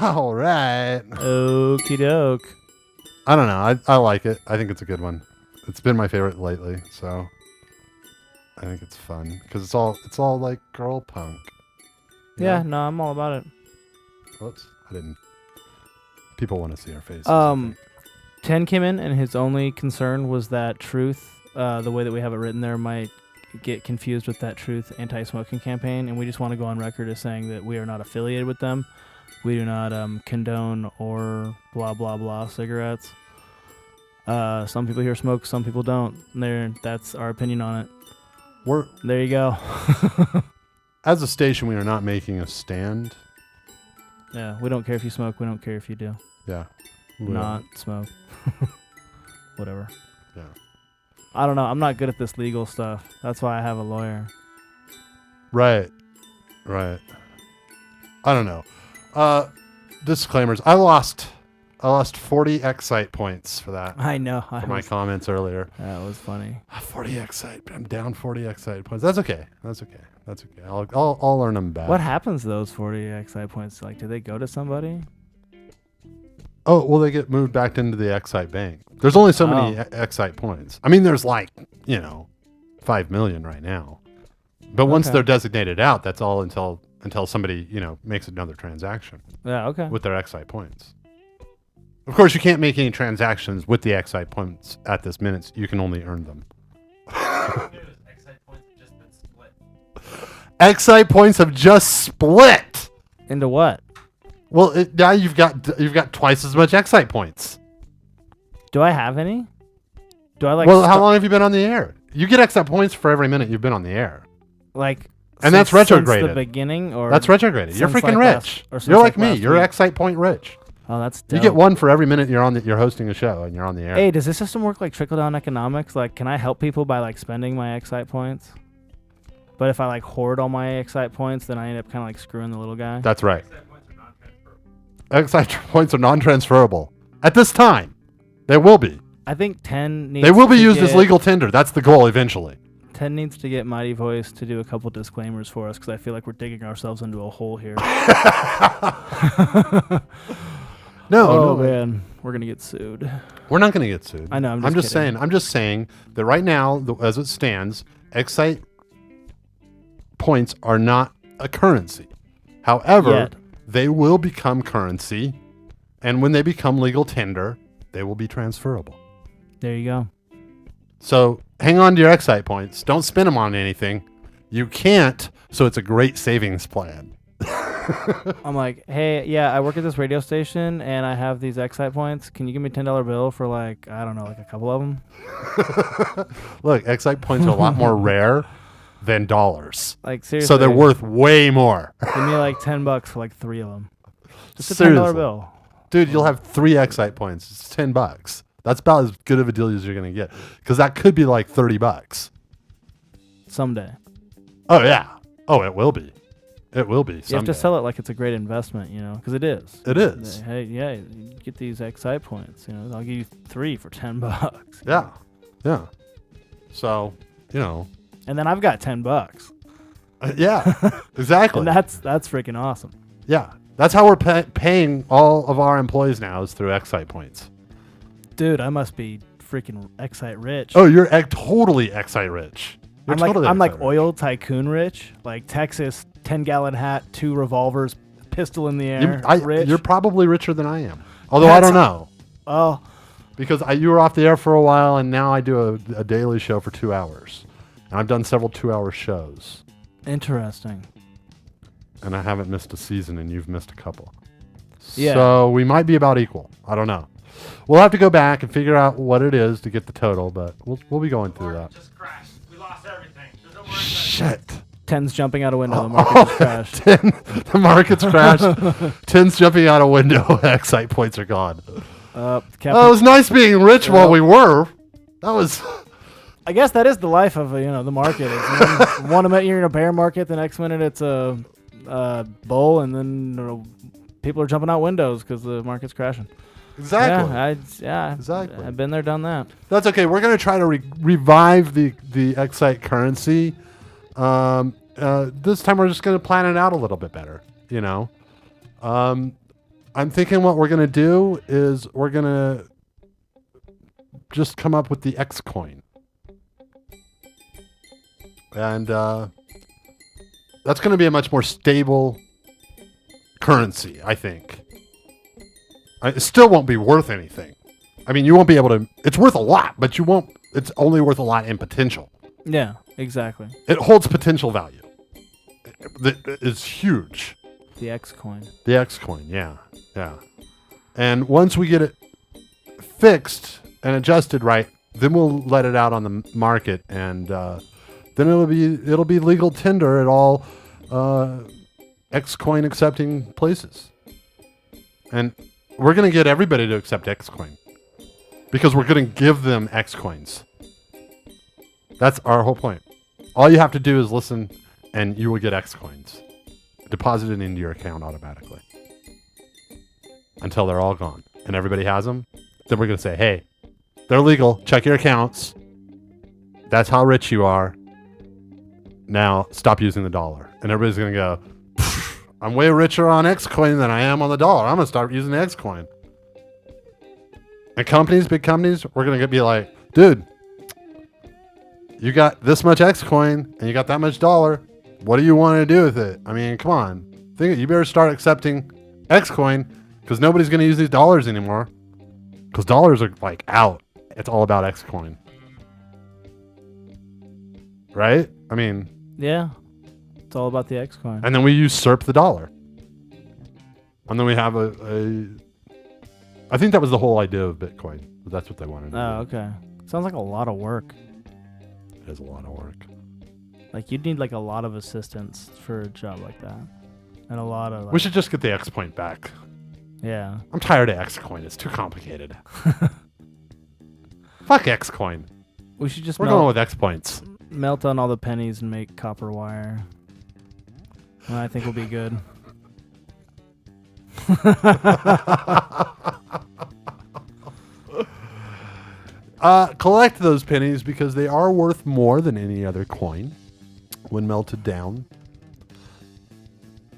All right. Okie doke. I don't know. I like it. I think it's a good one. It's been my favorite lately, so I think it's fun because it's all like girl punk. you Yeah, know? no, I'm all about it. Whoops, I didn't. People want to see our faces. 10 came in, and his only concern was that Truth, the way that we have it written there, might get confused with that Truth anti-smoking campaign, and we just want to go on record as saying that we are not affiliated with them. We do not condone or blah, blah, blah cigarettes. Some people here smoke, some people don't. That's our opinion on it. There you go. As a station, we are not making a stand. Yeah, we don't care if you smoke. We don't care if you do. Yeah. Not smoke. Whatever. Yeah. I don't know. I'm not good at this legal stuff. That's why I have a lawyer. Right. I don't know. Disclaimers. I lost 40 Excite points for that. I know. For my comments earlier. That was funny. 40 Excite. I'm down 40 Excite points. That's okay. I'll earn them back. What happens to those 40 Excite points? Like, do they go to somebody? Oh, well, they get moved back into the Excite bank. There's only so many Excite points. I mean, there's 5 million right now. But once they're designated out, that's all until somebody, makes another transaction. Yeah, okay. With their Excite points. Of course, you can't make any transactions with the Excite points at this minute. You can only earn them. Excite points have just split. Into what? Well, now you've got twice as much Excite points. Do I have any? Do I Well, how long have you been on the air? You get Excite points for every minute you've been on the air. And that's retrograded. Since the beginning, or that's retrograded. You're freaking rich. Since You're like me. last You're week? Excite point rich. Oh, that's dope. You get one for every minute you're hosting a show and you're on the air. Hey, does this system work like trickle down economics? Like, can I help people by spending my Excite points? But if I hoard all my Excite points, then I end up kind of screwing the little guy. That's right. Excite points are non-transferable at this time. They will be. I think 10 needs. They will be used as legal tender. That's the goal eventually. 10 needs to get Mighty Voice to do a couple disclaimers for us because I feel like we're digging ourselves into a hole here. No, man, we're gonna get sued. We're not gonna get sued. I know. I'm just saying. I'm just saying that right now, as it stands, Excite points are not a currency. However, they will become currency, and when they become legal tender, they will be transferable. There you go. So hang on to your Excite points. Don't spend them on anything. You can't, so it's a great savings plan. I'm like, hey, yeah, I work at this radio station, and I have these Excite points. Can you give me a $10 bill for I don't know, a couple of them? Look, Excite points are a lot more rare than dollars. Seriously. So they're worth way more. Give me $10 for 3 of them. Just a Seriously. $10 bill. Dude, you'll have 3 Excite points. It's $10. That's about as good of a deal as you're going to get. Because that could be $30. Someday. Oh, yeah. Oh, it will be. It will be. You have to sell it like it's a great investment, because it is. It is. Hey, yeah, you get these Excite points. I'll give you 3 for $10. Yeah. Yeah. So, And then I've got $10. Yeah, exactly. And that's freaking awesome. Yeah. That's how we're paying all of our employees now is through Excite points. Dude, I must be freaking Excite rich. Oh, you're totally Excite rich. I'm like oil tycoon rich, like Texas 10-gallon hat, 2 revolvers, pistol in the air. Rich. You're probably richer than I am. Although I don't know. Oh. Because you were off the air for a while, and now I do a daily show for 2 hours. And I've done several 2-hour shows. Interesting. And I haven't missed a season, and you've missed a couple. Yeah. So we might be about equal. I don't know. We'll have to go back and figure out what it is to get the total, but we'll be going through that. Just crashed. We lost everything. There's no more Shit. 10's jumping out a window. The market just crashed. The market's crashed. 10's jumping out a window. Excite points are gone. It was nice being rich while we were. That was... I guess that is the life of the market. One minute you're in a bear market, the next minute it's a bull, and then people are jumping out windows because the market's crashing. Exactly. Exactly. I've been there, done that. That's okay. We're going to try to revive the Excite currency. This time we're just going to plan it out a little bit better. I'm thinking what we're going to do is we're going to just come up with the X coin. And that's going to be a much more stable currency, I think. It still won't be worth anything. I mean, you won't be able to... It's worth a lot, but you won't... It's only worth a lot in potential. Yeah, exactly. It holds potential value. It's huge. The X coin. The X coin, yeah. Yeah. And once we get it fixed and adjusted right, then we'll let it out on the market, and then it'll be legal tender at all X coin accepting places. And we're going to get everybody to accept X coin because we're going to give them X coins. That's our whole point. All you have to do is listen, and you will get X coins deposited into your account automatically until they're all gone and everybody has them. Then we're going to say, hey, they're legal. Check your accounts. That's how rich you are. Now stop using the dollar. And everybody's going to go, I'm way richer on X coin than I am on the dollar. I'm going to start using the X coin. And companies, big companies, we're going to be like, dude, you got this much X coin and you got that much dollar. What do you want to do with it? I mean, come on. You better start accepting X coin because nobody's going to use these dollars anymore because dollars are like out. It's all about X coin. Right? I mean... Yeah. It's all about the X coin. And then we usurp the dollar. And then we have I think that was the whole idea of Bitcoin. That's what they wanted to do. Oh, okay. Sounds like a lot of work. It is a lot of work. Like, you'd need, like, a lot of assistance for a job like that. And a lot of, like... We should just get the X point back. Yeah. I'm tired of X coin. It's too complicated. Fuck X coin. We should just We're going with X points. Melt down all the pennies and make copper wire. And I think we'll be good. Collect those pennies because they are worth more than any other coin when melted down.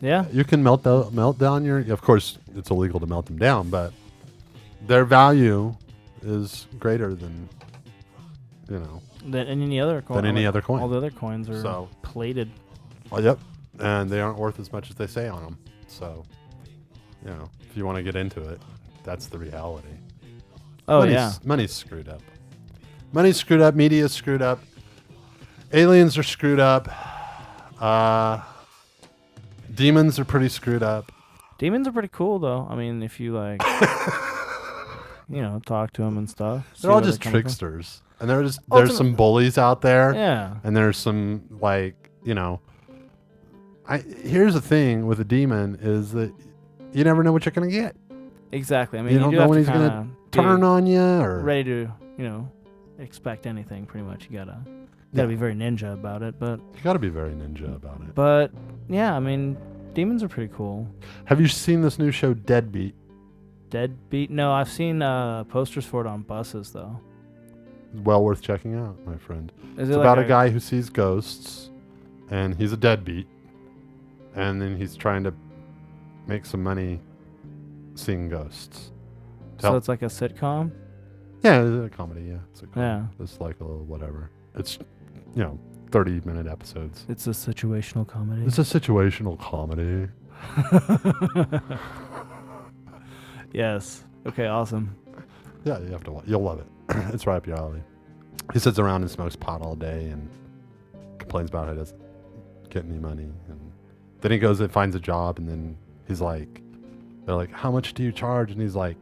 Yeah. You can melt down your... Of course, it's illegal to melt them down, but their value is greater than, you know... Than any other coin. Than any other coin. All the other coins are plated. Well, yep. And they aren't worth as much as they say on them. So, you know, if you want to get into it, that's the reality. Oh, yeah. Money's screwed up. Money's screwed up. Media's screwed up. Aliens are screwed up. Demons are pretty screwed up. Demons are pretty cool, though. I mean, if you, like, you know, talk to them and stuff. They're all just tricksters. And there's some bullies out there. Yeah. And there's some, like, you know... Here's the thing with a demon is that you never know what you're going to get. Exactly. I mean, you don't know when he's going to turn on you or... Ready to, you know, expect anything, pretty much. You gotta be very ninja about it, but... You gotta be very ninja about it. But, yeah, I mean, demons are pretty cool. Have you seen this new show, Deadbeat? Deadbeat? No, I've seen posters for it on buses, though. Well worth checking out, my friend. Is it's it about like a guy who sees ghosts, and he's a deadbeat, and then he's trying to make some money seeing ghosts. So it's like a sitcom? Yeah, it's a comedy, yeah. Yeah. It's like a little whatever. It's, 30-minute episodes. It's a situational comedy. It's a situational comedy. Yes. Okay, awesome. Yeah, you'll love it. It's right up your alley. He sits around and smokes pot all day and complains about how he doesn't get any money. And then he goes and finds a job, and then he's like, they're like, how much do you charge? And he's like,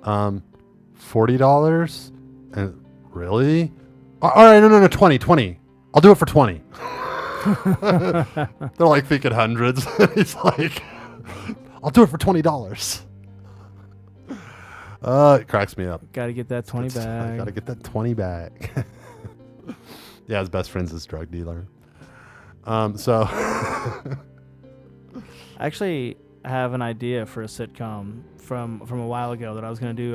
$40. And really? All right, no, 20. I'll do it for 20. They're like thinking hundreds. He's like, I'll do it for $20. It cracks me up. Gotta get that 20 back. Gotta get that 20 back. Yeah, his best friend's this drug dealer. So I actually have an idea for a sitcom from a while ago that I was gonna do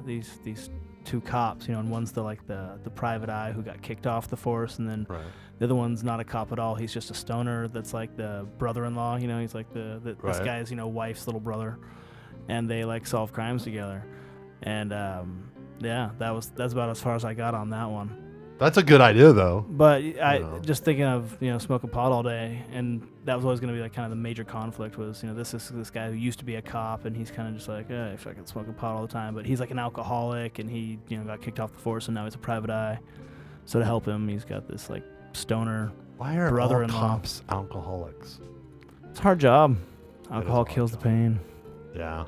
these two cops, and one's the private eye who got kicked off the force, and then the other one's not a cop at all. He's just a stoner that's like the brother-in-law, he's like this guy's wife's little brother. and they like solve crimes together. And yeah, that's about as far as I got on that one. That's a good idea, though. But just thinking of smoking pot all day, and that was always going to be like kind of the major conflict was this guy who used to be a cop, and he's kind of just like if I can smoke pot all the time, but he's like an alcoholic, and he got kicked off the force, and now he's a private eye. So to help him, he's got this like stoner Why are all brother-in-law. cops alcoholics? It's a hard job. Alcohol kills the pain. Yeah,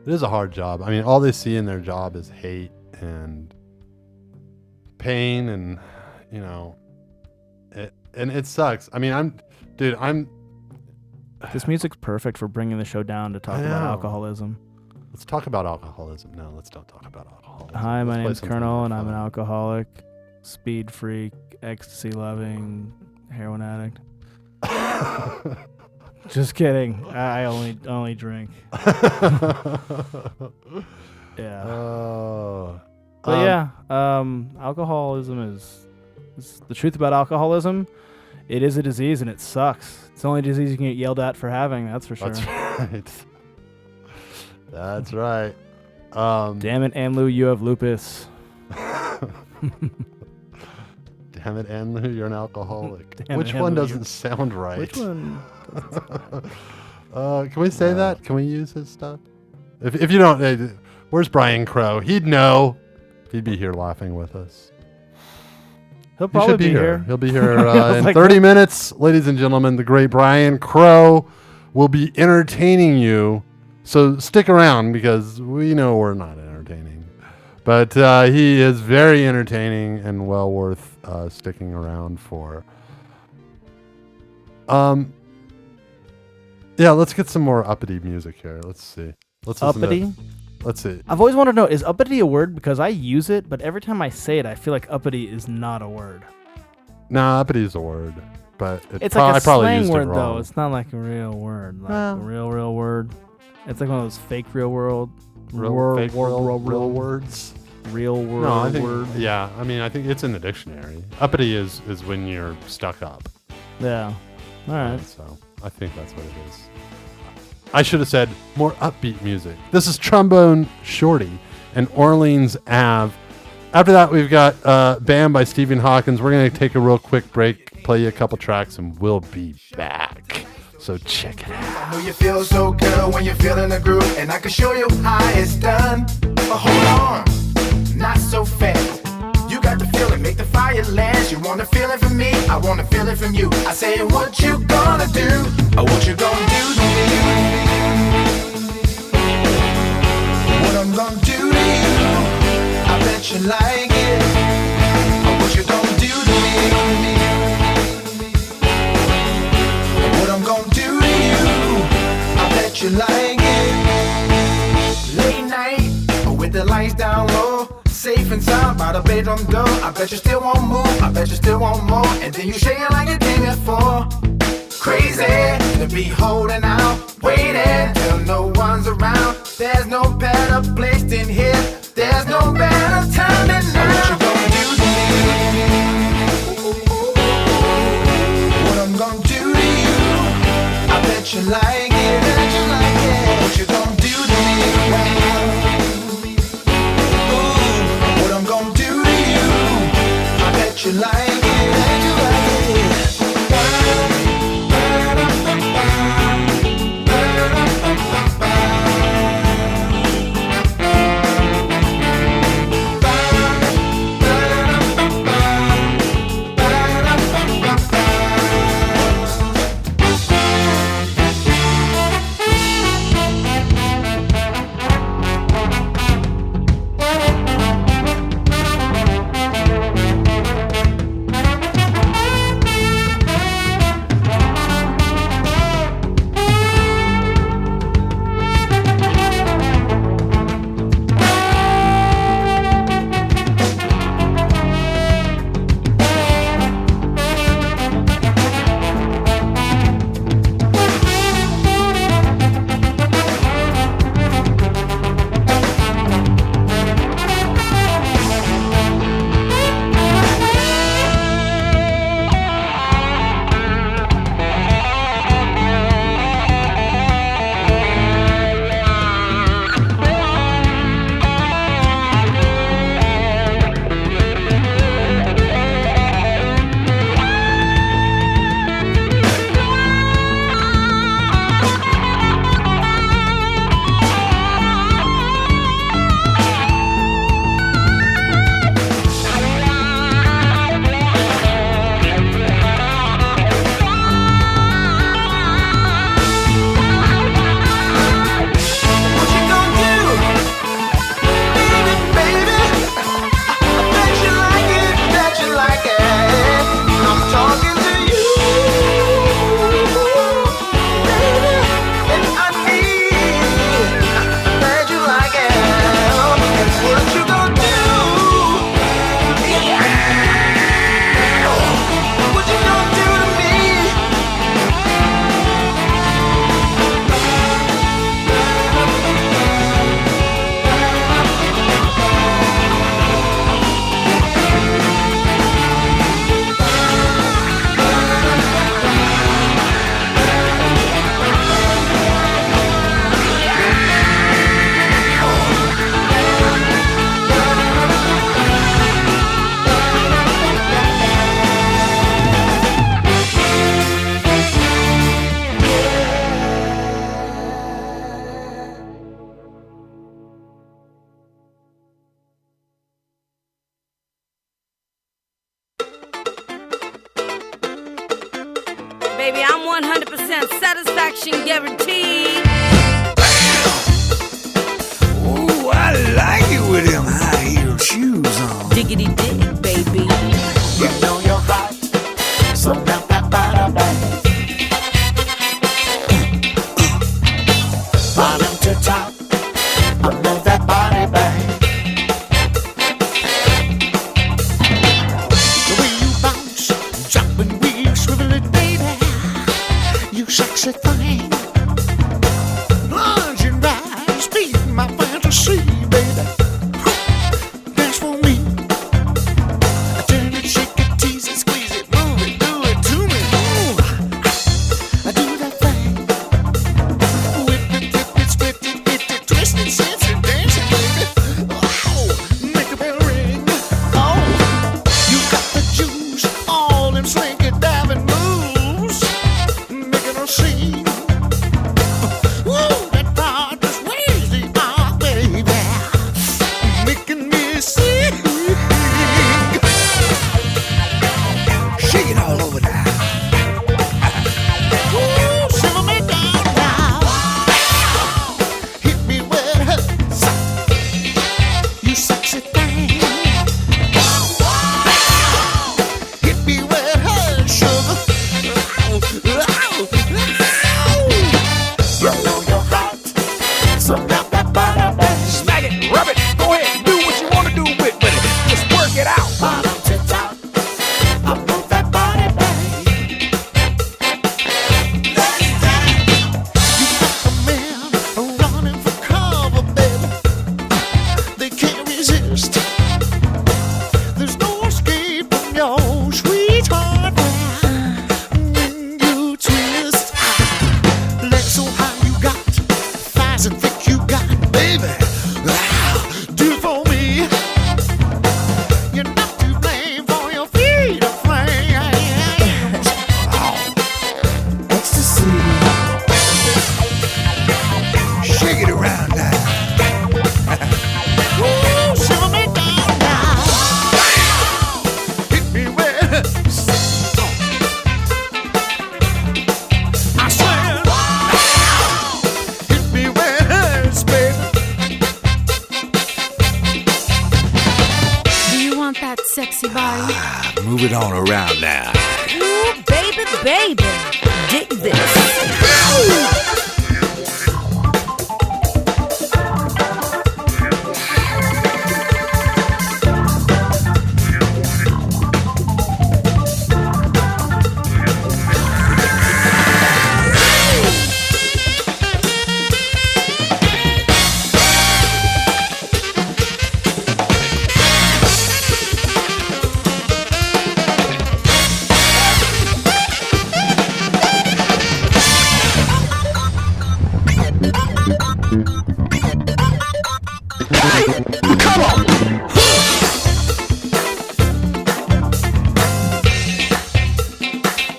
it is a hard job. I mean, all they see in their job is hate and pain, and it sucks. I mean, This music's perfect for bringing the show down to talk about alcoholism. Let's talk about alcoholism. No, let's don't talk about alcoholism. Hi, my Let's play name's something Colonel, more and I'm fun. an alcoholic, speed freak, ecstasy loving, heroin addict. Just kidding. I only drink. Yeah. But yeah, alcoholism is the truth about alcoholism. It is a disease and it sucks. It's the only disease you can get yelled at for having. That's for sure. That's right. That's right. Damn it, Anlu, you have lupus. Damn it, Anlu, you're an alcoholic. Damn Which it, one Anlu, doesn't you're- sound right? Which one? Can we say that? Can we use his stuff? If you don't, where's Brian Crow? He'd know. He'd be here laughing with us. He'll He probably should be here. here. He'll be here in Like 30 minutes. Ladies and gentlemen, the great Brian Crow will be entertaining you. So stick around because we know we're not entertaining. But he is very entertaining and well worth sticking around for. Yeah, let's get some more uppity music here. Let's see. Let's listen to- Uppity? Let's see. I've always wanted to know, is uppity a word? Because I use it, but every time I say it, I feel like uppity is not a word. Nah, uppity is a word, but It's like I a probably slang used word, it wrong. though. It's not like a real word. Like Well. a real word. It's like one of those fake real world. Real words. Real word. No, I think, word. yeah, I mean, I think it's in the dictionary. Uppity is when you're stuck up. Yeah. All right. So I think that's what it is. I should have said more upbeat music. This is Trombone Shorty and Orleans Ave. After that, we've got Bam by Stephen Hawkins. We're going to take a real quick break, play you a couple tracks, and we'll be back. So check it out. I know you feel so good when you're feeling the groove, and I can show you how it's done. But hold on, not so fast. You got to feel it, make the fire last. You wanna feel it from me, I wanna feel it from you. I say, what you gonna do? Or what you gonna do to me? What I'm gonna do to you? I bet you like it. Or what you gonna do to me? What I'm gonna do to you? I bet you like it. Late night with the lights down low, safe and sound by the bedroom door. I bet you still won't move, I bet you still want more. And then you shake it like you came here for. Crazy to be holding out, waiting till no one's around. There's no better place than here. There's no better time than now. What you gonna do to me? What I'm gonna do to you? I bet you like it. Bet you like it. What you gonna do to me? What I'm gonna do to you? I bet you like it. Bet you like it. baby. I'm 100% satisfaction guaranteed. Ooh, I like it with them high-heel shoes on. Diggity dig, baby. You know you're hot, so melt that bottom back. Bottom to top, I move that body back. The way you bounce, jump and wheel, swivel it, baby. You sexy thing. Lunge and rise, beat my fantasy, baby. Dance for me. Turn it, shake it, tease it, squeeze it, move it, do it to me. Ooh, I do that thing. Whip it, dip it, split it, hit it, twist it, sense it, dance it, baby. Oh, make a bell ring. Oh, you got the juice, all them slinky diving moves, making a scene. Woo, that broad is crazy, oh baby, making me sing. Shake it all over now. Ooh, simmer me down now. Hit me where it hurts. You sexy thing. Hit me where it hurts, sugar. You know you're hot, so melt that bottom back. Smack it, rub it, go ahead, do what you wanna do with it. Just work it out. Bottom to top, I move that body back. You got the men running for cover, baby. They can't resist. There's no escape from your sweetheart when you twist. Legs so high you got, thighs so thick you got, baby. Do it for me. You're not to blame for your feet of flames. Ecstasy. Shake it around now. Ooh, shimmer me down now. Hit me where it hurts. I said, hit me where it hurts, baby. Do you want that sexy body? Move it on around now. Ooh, baby, baby. Dig this. Come on.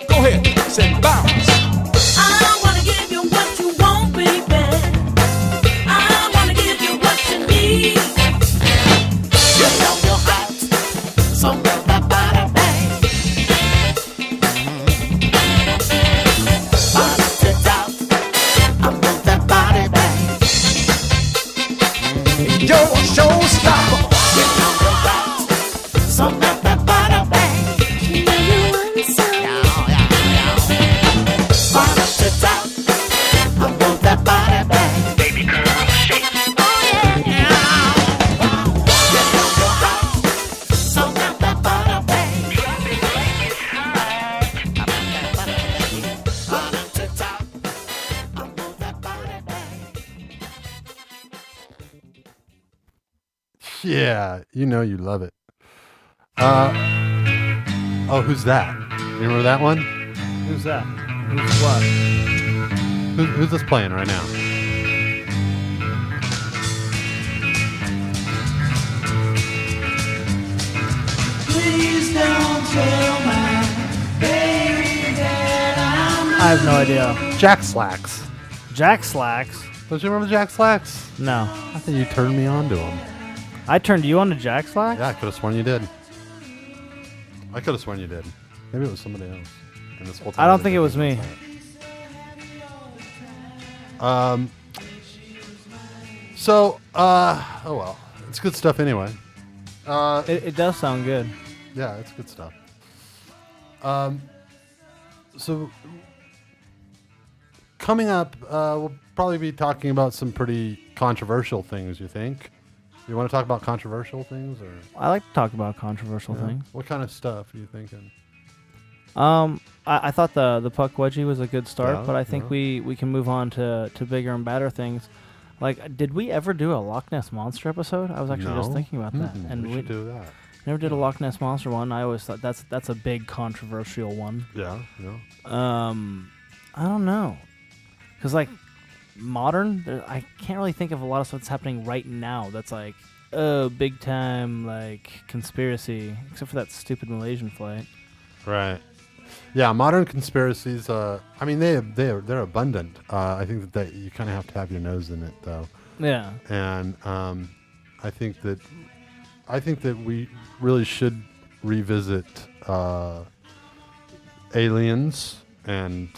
Go ahead, say bounce. I wanna give you what you want, baby. I wanna give you what you need. You know you're hot, so melt that body back. Bottom to top, I move that body back. You're a showstopper. You know you're hot, so melt that body back. Bottom to top, I move that body back. Baby girl, shake. Oh yeah. You know you're hot, so melt that body back. Bottom to top, I move that body back. Yeah, you know you love it. Oh, who's that? You remember that one? Who's that? Who's what? Who's this playing right now? Please don't tell my baby that I'm I have no idea. Jack Slacks. Jack Slacks? Don't you remember Jack Slacks? No. I think you turned me on to him. I turned you on to Jack Slacks? Yeah, I could have sworn you did. I could have sworn you did. Maybe it was somebody else. And this whole time I don't I've think been it was thinking me. So, oh well, it's good stuff anyway. It does sound good. Yeah, it's good stuff. So coming up, we'll probably be talking about some pretty controversial things. You think? You want to talk about controversial things, or I like to talk about controversial things. what kind of stuff are you thinking? I thought the puck wedgie was a good start, Yeah, but I think we can move on to bigger and badder things. Like, did we ever do a Loch Ness Monster episode? I was actually just thinking about that, and we should do that. Never did a Loch Ness Monster one. I always thought that's a big controversial one. Yeah. I don't know, because like modern, I can't really think of a lot of stuff that's happening right now that's like big time like conspiracy, except for that stupid Malaysian flight. Right. Yeah, modern conspiracies. I mean, they're abundant. I think that you kind of have to have your nose in it, though. Yeah. And I think that we really should revisit aliens and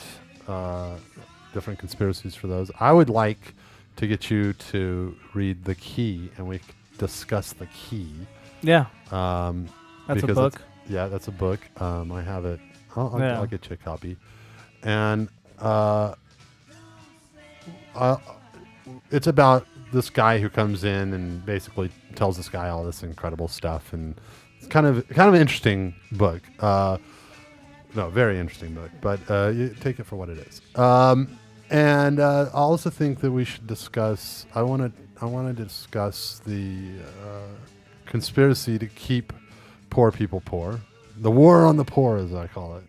different conspiracies for those. I would like to get you to read The Key, and we discuss The Key. Yeah. That's a book. That's a book. I have it. I'll get you a copy. And it's about this guy who comes in and basically tells this guy all this incredible stuff, and it's kind of an interesting book. Very interesting book, but you take it for what it is. And I also think that we should discuss. I want to discuss the conspiracy to keep poor people poor. The war on the poor, as I call it.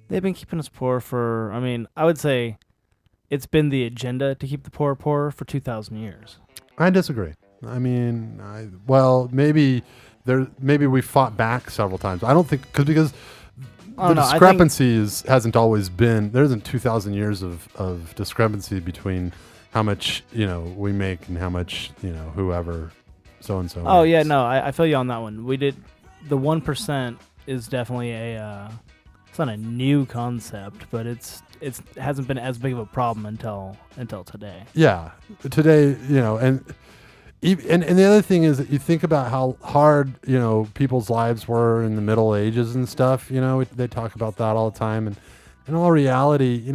They've been keeping us poor for, I mean, I would say it's been the agenda to keep the poor poor for 2,000 years. I disagree. I mean, maybe we fought back several times. I don't think, because the discrepancy hasn't always been, there isn't 2,000 years of discrepancy between how much, we make and how much, whoever so-and-so Oh, makes. yeah, no, I feel you on that one. We did, the 1% is definitely it's not a new concept, but it hasn't been as big of a problem until today. Yeah, today, and the other thing is that you think about how hard people's lives were in the Middle Ages and stuff. They talk about that all the time, and in all reality,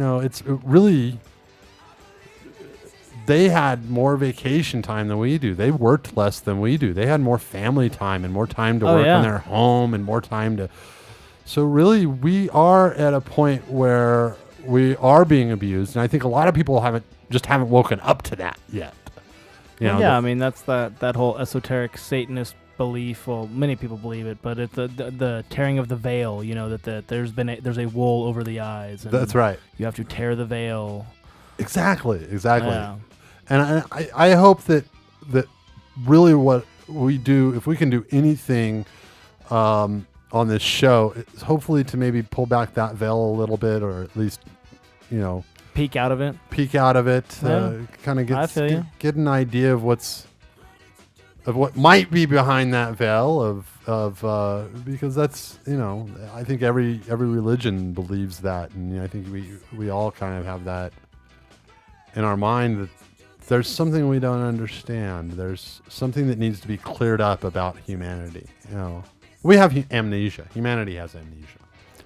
they had more vacation time than we do. They worked less than we do. They had more family time and more time to work on their home and more time to. So really, we are at a point where we are being abused, and I think a lot of people haven't woken up to that yet. I mean, that's that whole esoteric Satanist belief. Well, many people believe it, but it's the tearing of the veil. That there's a wool over the eyes. And that's right. You have to tear the veil. Exactly. Yeah. And I hope that really what we do, if we can do anything on this show, is hopefully to maybe pull back that veil a little bit, or at least, peek out of it. Kind of get an idea of what might be behind that veil because that's, I think every religion believes that, and I think we all kind of have that in our mind, that there's something we don't understand. There's something that needs to be cleared up about humanity. We have amnesia. Humanity has amnesia.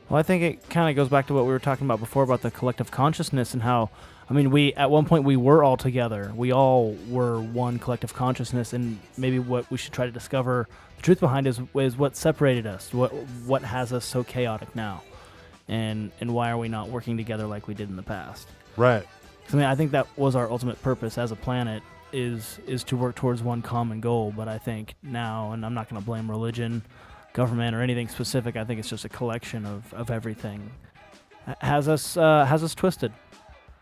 Well, I think it kind of goes back to what we were talking about before about the collective consciousness and how, I mean, at one point we were all together. We all were one collective consciousness, and maybe what we should try to discover the truth behind is what separated us, what has us so chaotic now, and why are we not working together like we did in the past? Right. I mean, I think that was our ultimate purpose as a planet, is to work towards one common goal. But I think now, and I'm not going to blame religion, government, or anything specific, I think it's just a collection of everything, has us twisted.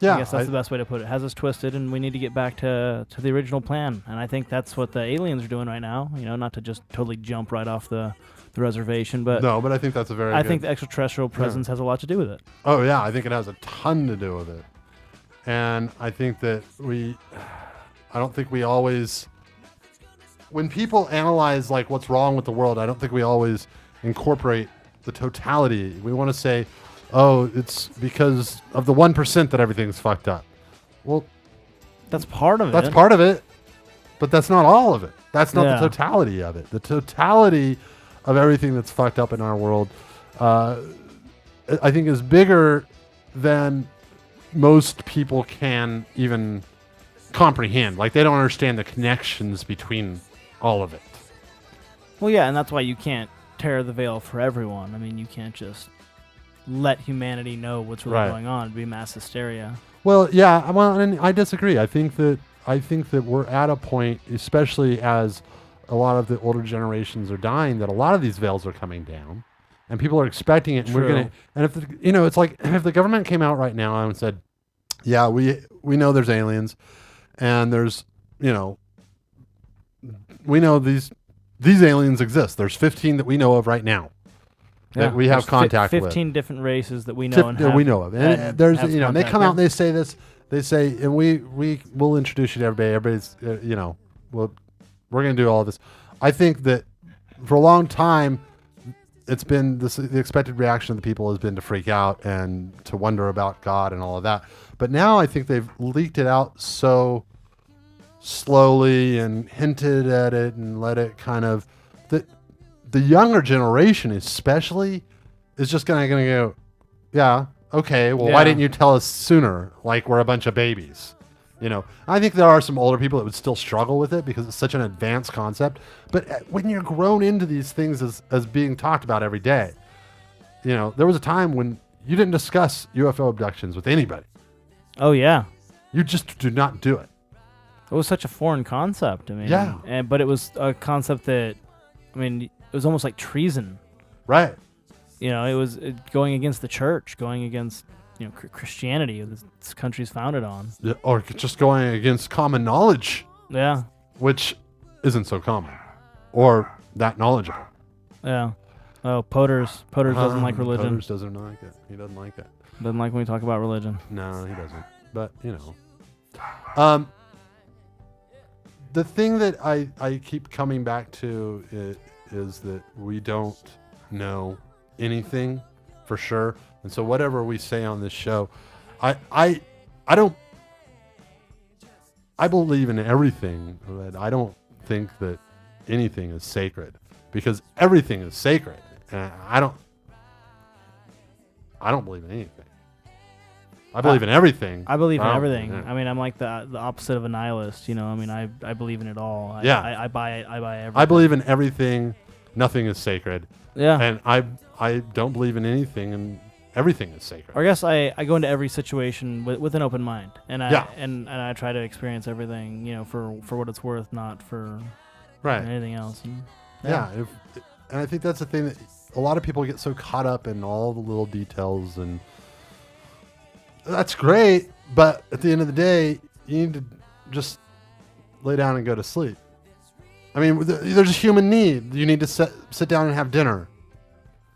Yeah, I guess that's the best way to put it. Has us twisted, and we need to get back to the original plan. And I think that's what the aliens are doing right now. Not to just totally jump right off the reservation, but I think that's I think the extraterrestrial presence has a lot to do with it. Oh yeah, I think it has a ton to do with it. And I think that I don't think we always, when people analyze like what's wrong with the world, I don't think we always incorporate the totality. We want to say, oh, it's because of the 1% that everything's fucked up. Well, That's part of that's it. part of it, but that's not all of it. That's not Yeah. the totality of it. The totality of everything that's fucked up in our world, I think, is bigger than most people can even comprehend. Like, they don't understand the connections between all of it. Well, yeah, and that's why you can't tear the veil for everyone. I mean, you can't just let humanity know what's really Right. going on. It'd be mass hysteria. Well, yeah, well, and I disagree. I think that we're at a point, especially as a lot of the older generations are dying, that a lot of these veils are coming down, and people are expecting it. And we're True. gonna, and if it's like if the government came out right now and said, "Yeah, we know there's aliens, and there's we know these aliens exist. There's 15 that we know of right now that we have There's contact 15 with. different races that we know 15 and that have, we know of, and have- there's have they contact come out and with. they say this. They say, and we will introduce you to everybody. Everybody's we're going to do all of this. I think that for a long time, it's been the expected reaction of the people has been to freak out and to wonder about God and all of that. But now I think they've leaked it out so slowly and hinted at it and let it kind of the younger generation especially is just gonna go, yeah, okay, well, why Yeah. didn't you tell us sooner? Like we're a bunch of babies. I think there are some older people that would still struggle with it because it's such an advanced concept. But when you're grown into these things as being talked about every day, there was a time when you didn't discuss UFO abductions with anybody. Oh, yeah. You just do not do it. It was such a foreign concept. I mean, Yeah. but it was a concept that, I mean, it was almost like treason. Right. It was going against the church, going against Christianity this country's founded on. Yeah, or just going against common knowledge. Yeah. Which isn't so common. Or that knowledgeable. Yeah. Oh, Poters doesn't like religion. Poters doesn't like it. He doesn't like it. Doesn't like when we talk about religion. No, he doesn't. But, the thing that I keep coming back to is that we don't know anything for sure. And so whatever we say on this show, I believe in everything, but I don't think that anything is sacred because everything is sacred. And I don't believe in anything. I believe in everything. I believe in don't everything. believe in it. I mean, I'm like the opposite of a nihilist. I mean, I believe in it all. I buy everything. I believe in everything. Nothing is sacred. Yeah. And I don't believe in anything, and everything is sacred. Or I guess I go into every situation with an open mind, and I Yeah. and I try to experience everything, for what it's worth, not for Right. anything else. And, Yeah. And I think that's the thing that a lot of people get so caught up in all the little details, and that's great. But at the end of the day, you need to just lay down and go to sleep. I mean, there's a human need. You need to sit down and have dinner.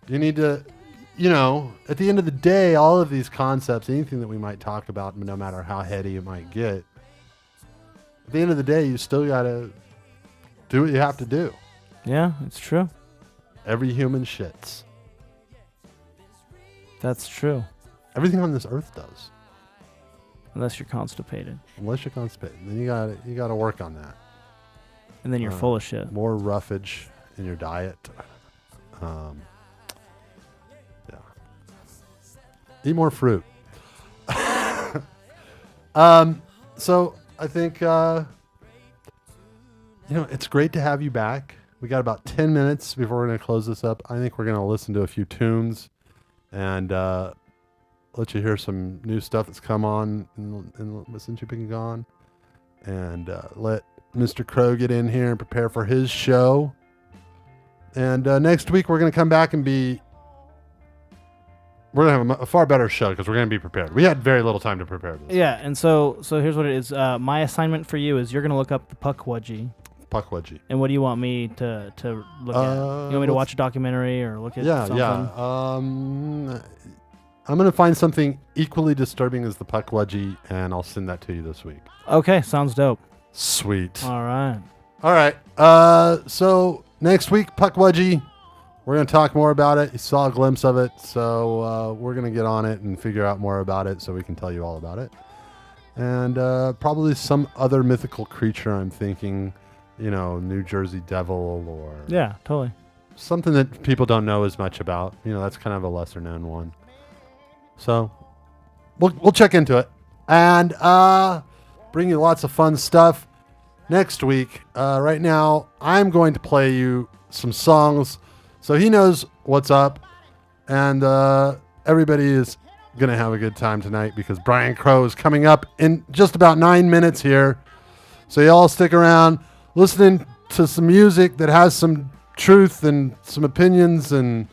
You need to, at the end of the day, all of these concepts, anything that we might talk about, no matter how heady it might get, at the end of the day, you still got to do what you have to do. Yeah, it's true. Every human shits. That's true. Everything on this earth does. Unless you're constipated. Unless you're constipated. Then you gotta work on that. And then you're full of shit. More roughage in your diet. Yeah. Eat more fruit. So I think it's great to have you back. We got about 10 minutes before we're gonna close this up. I think we're gonna listen to a few tunes and let you hear some new stuff that's come on since you've been gone, and let Mr. Crow get in here and prepare for his show. And next week we're going to come back and we're going to have a far better show because we're going to be prepared. We had very little time to prepare this. Yeah, and so here's what it is. My assignment for you is you're going to look up the Pukwudgie. Pukwudgie. And what do you want me to look at? You want me to watch a documentary or look at something? Yeah. I'm going to find something equally disturbing as the Pukwudgie, and I'll send that to you this week. Okay, sounds dope. Sweet. All right. So next week, Pukwudgie, we're going to talk more about it. You saw a glimpse of it, so we're going to get on it and figure out more about it so we can tell you all about it. And probably some other mythical creature, I'm thinking, New Jersey Devil or... Yeah, totally. Something that people don't know as much about. That's kind of a lesser known one. So we'll check into it and bring you lots of fun stuff next week. Right now, I'm going to play you some songs so he knows what's up, and everybody is going to have a good time tonight because Brian Crow is coming up in just about 9 minutes here. So you all stick around listening to some music that has some truth and some opinions and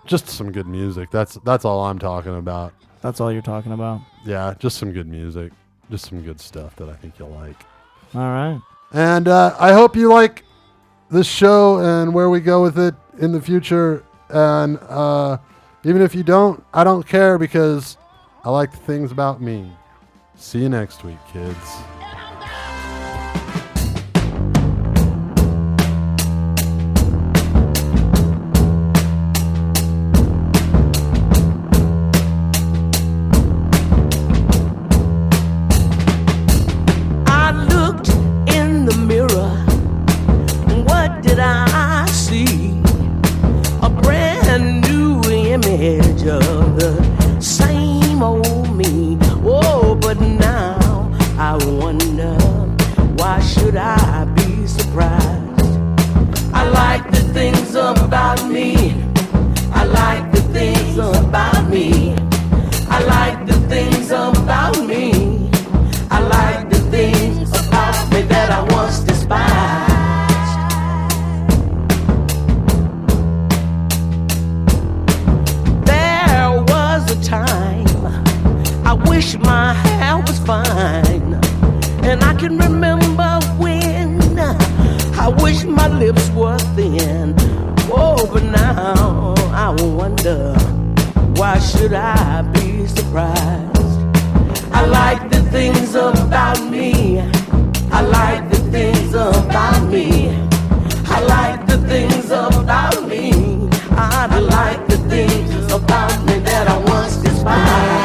just some good music. That's all I'm talking about. That's all you're talking about? Yeah, just some good music. Just some good stuff that I think you'll like. All right. And I hope you like this show and where we go with it in the future. And even if you don't, I don't care because I like the things about me. See you next week, kids. Of the same old me. Oh, but now I wonder, why should I be surprised? I like the things about me. I like the things about me. I like the things about me. I like the things about me that I once despised. Time I wish my hair was fine, and I can remember when I wish my lips were thin. Oh, but now I wonder, why should I be surprised? I like the things about me. I like the things about me. I like the things about me. I like the things about me that I once despised.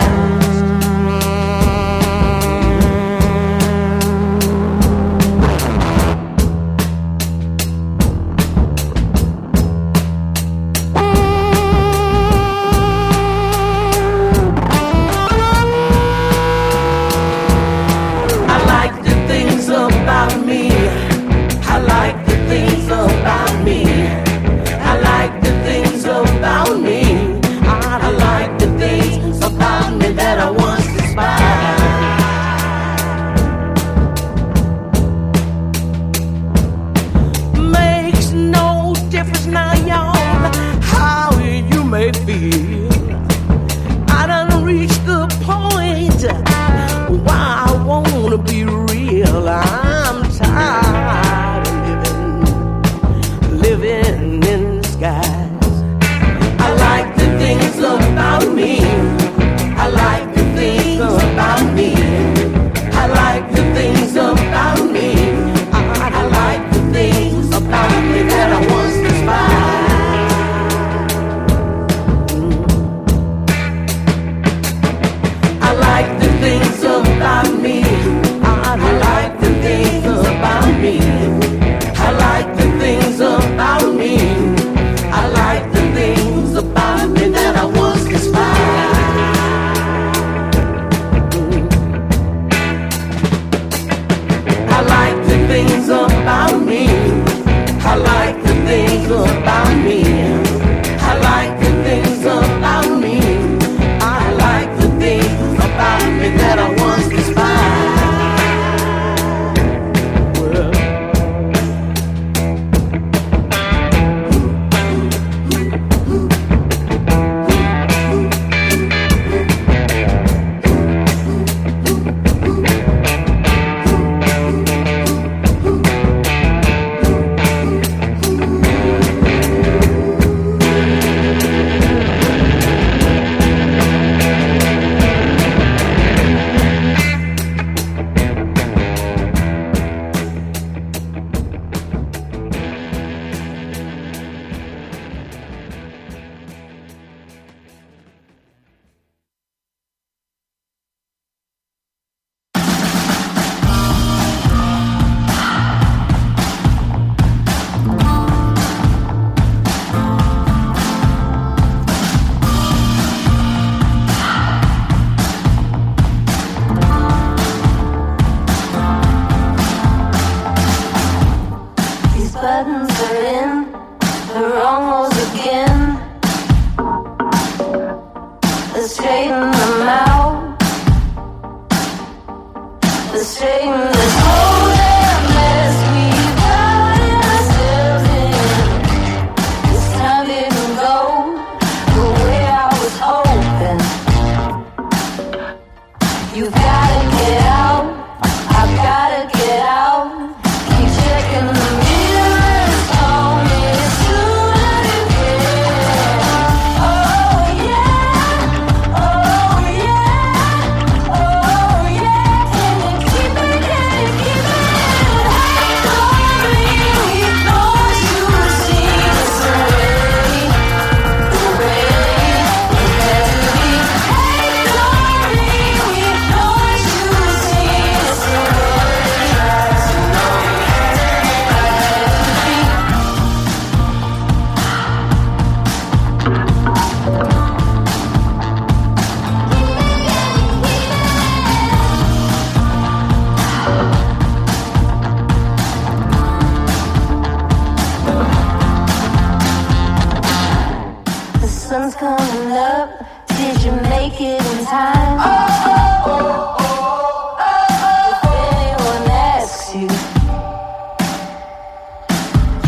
I like the things about me. I like the things about me. I like the things about me. I like the things about me that I once despised. Makes no difference now, y'all, how you may feel. I done reached the point why I wanna be real. I'm tired of living in disguise. I like the things about me. I like the things about me. I like the things about me. I like the things about me that I once despised. straighten them out. Let's straighten this whole damn mess we got ourselves in. This time didn't go the way I was hoping. You gotta get out, I gotta get out. Keep checking the mirrors, call me as soon as you can. Oh yeah, oh yeah, oh yeah. Can you keep it, can you keep it? Hey, glory, we thought you would see us away, the way it had to be. Hey, glory, we thought you would see us away. The sun's coming up. Did you make it in time? If anyone asks you,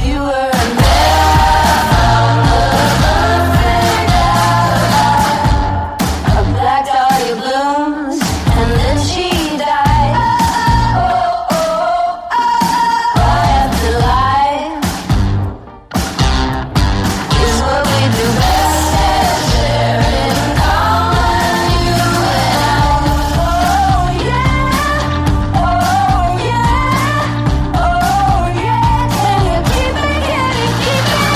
you were a man of perfect hour. A black dahlia blooms, and then she died. Lie after lie is what we do best. Sharing common, you and I. Oh yeah, oh yeah, oh yeah. Can you keep it? Can you keep it?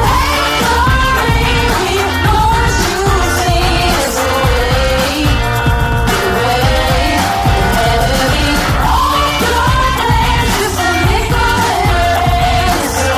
Hey, glory, we thought you would see us away, the way it had to be. All your plans just a nickel in her hand. It's so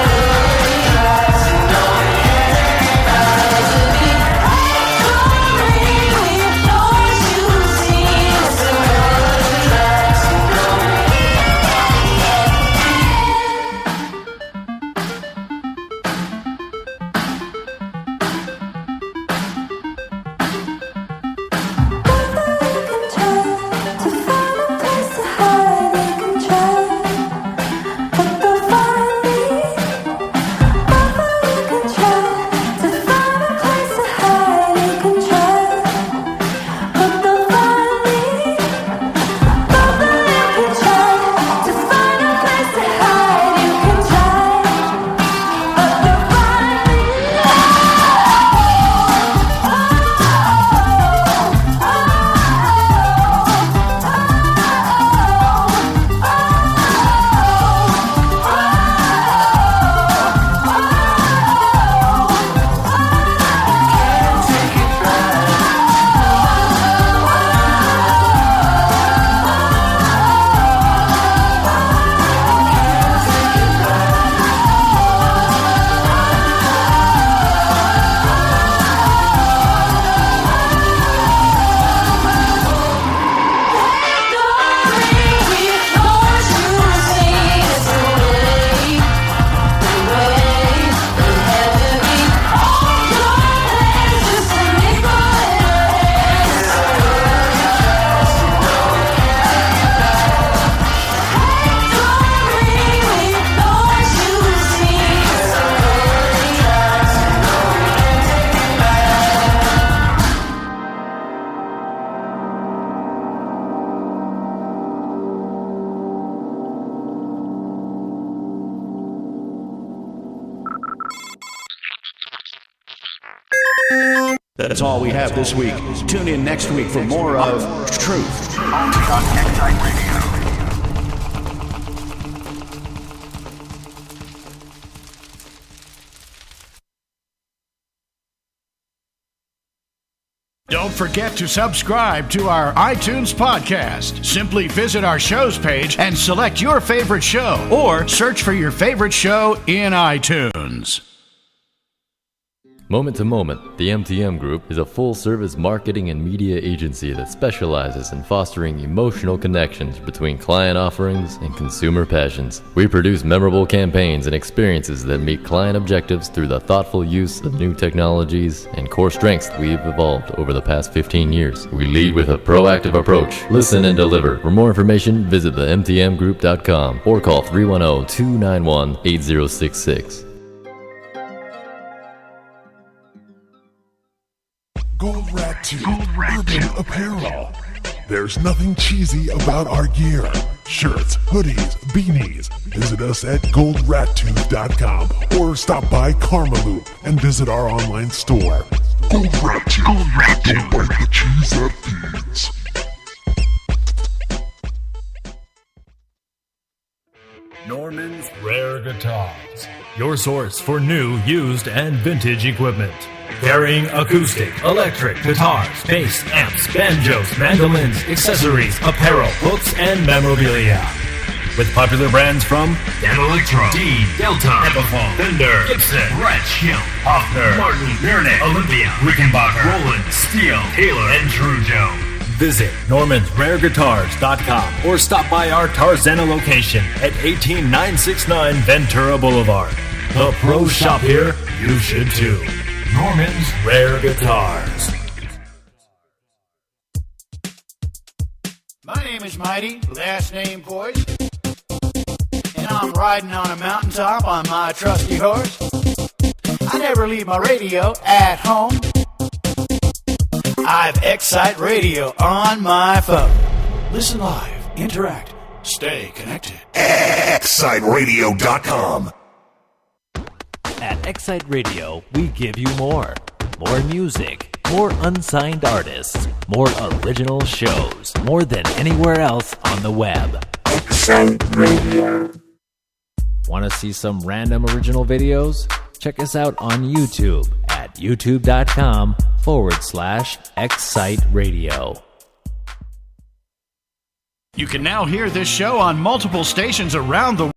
That's all we have this week. Tune in next week for more of Truth. Only on Excite Radio. Don't forget to subscribe to our iTunes podcast. Simply visit our shows page and select your favorite show, or search for your favorite show in iTunes. Moment to Moment, the MTM Group, is a full-service marketing and media agency that specializes in fostering emotional connections between client offerings and consumer passions. We produce memorable campaigns and experiences that meet client objectives through the thoughtful use of new technologies and core strengths we've evolved over the past 15 years. We lead with a proactive approach. Listen and deliver. For more information, visit themtmgroup.com or call 310-291-8066. Gold Rat 2 Urban Apparel. There's nothing cheesy about our gear. Shirts, hoodies, beanies. Visit us at goldrat2.com or stop by Karmaloop and visit our online store. Gold Rat 2. Gold Rat 2. Don't bite the cheese that feeds. Norman's Rare Guitars. Your source for new, used, and vintage equipment. Carrying acoustic, electric, guitars, bass, amps, banjos, mandolins, accessories, apparel, books, and memorabilia. With popular brands from Dan Electro, D, Delta, Epiphone, Fender, Gibson, Gretsch, Hill, Hofner, Martin, Mirnick, Olympia, Rickenbacker, Roland, Steel, Taylor, and Trujo. Visit normansrareguitars.com or stop by our Tarzana location at 18969 Ventura Boulevard. The pro shop here, you should too. Norman's Rare Guitars. My name is Mighty, last name Poise, and I'm riding on a mountaintop on my trusty horse. I never leave my radio at home. I've Excite Radio on my phone. Listen live, interact, stay connected. ExciteRadio.com. At Excite Radio, we give you more. More music, more unsigned artists, more original shows, more than anywhere else on the web. Excite Radio. Want to see some random original videos? Check us out on YouTube at youtube.com/Excite Radio. You can now hear this show on multiple stations around the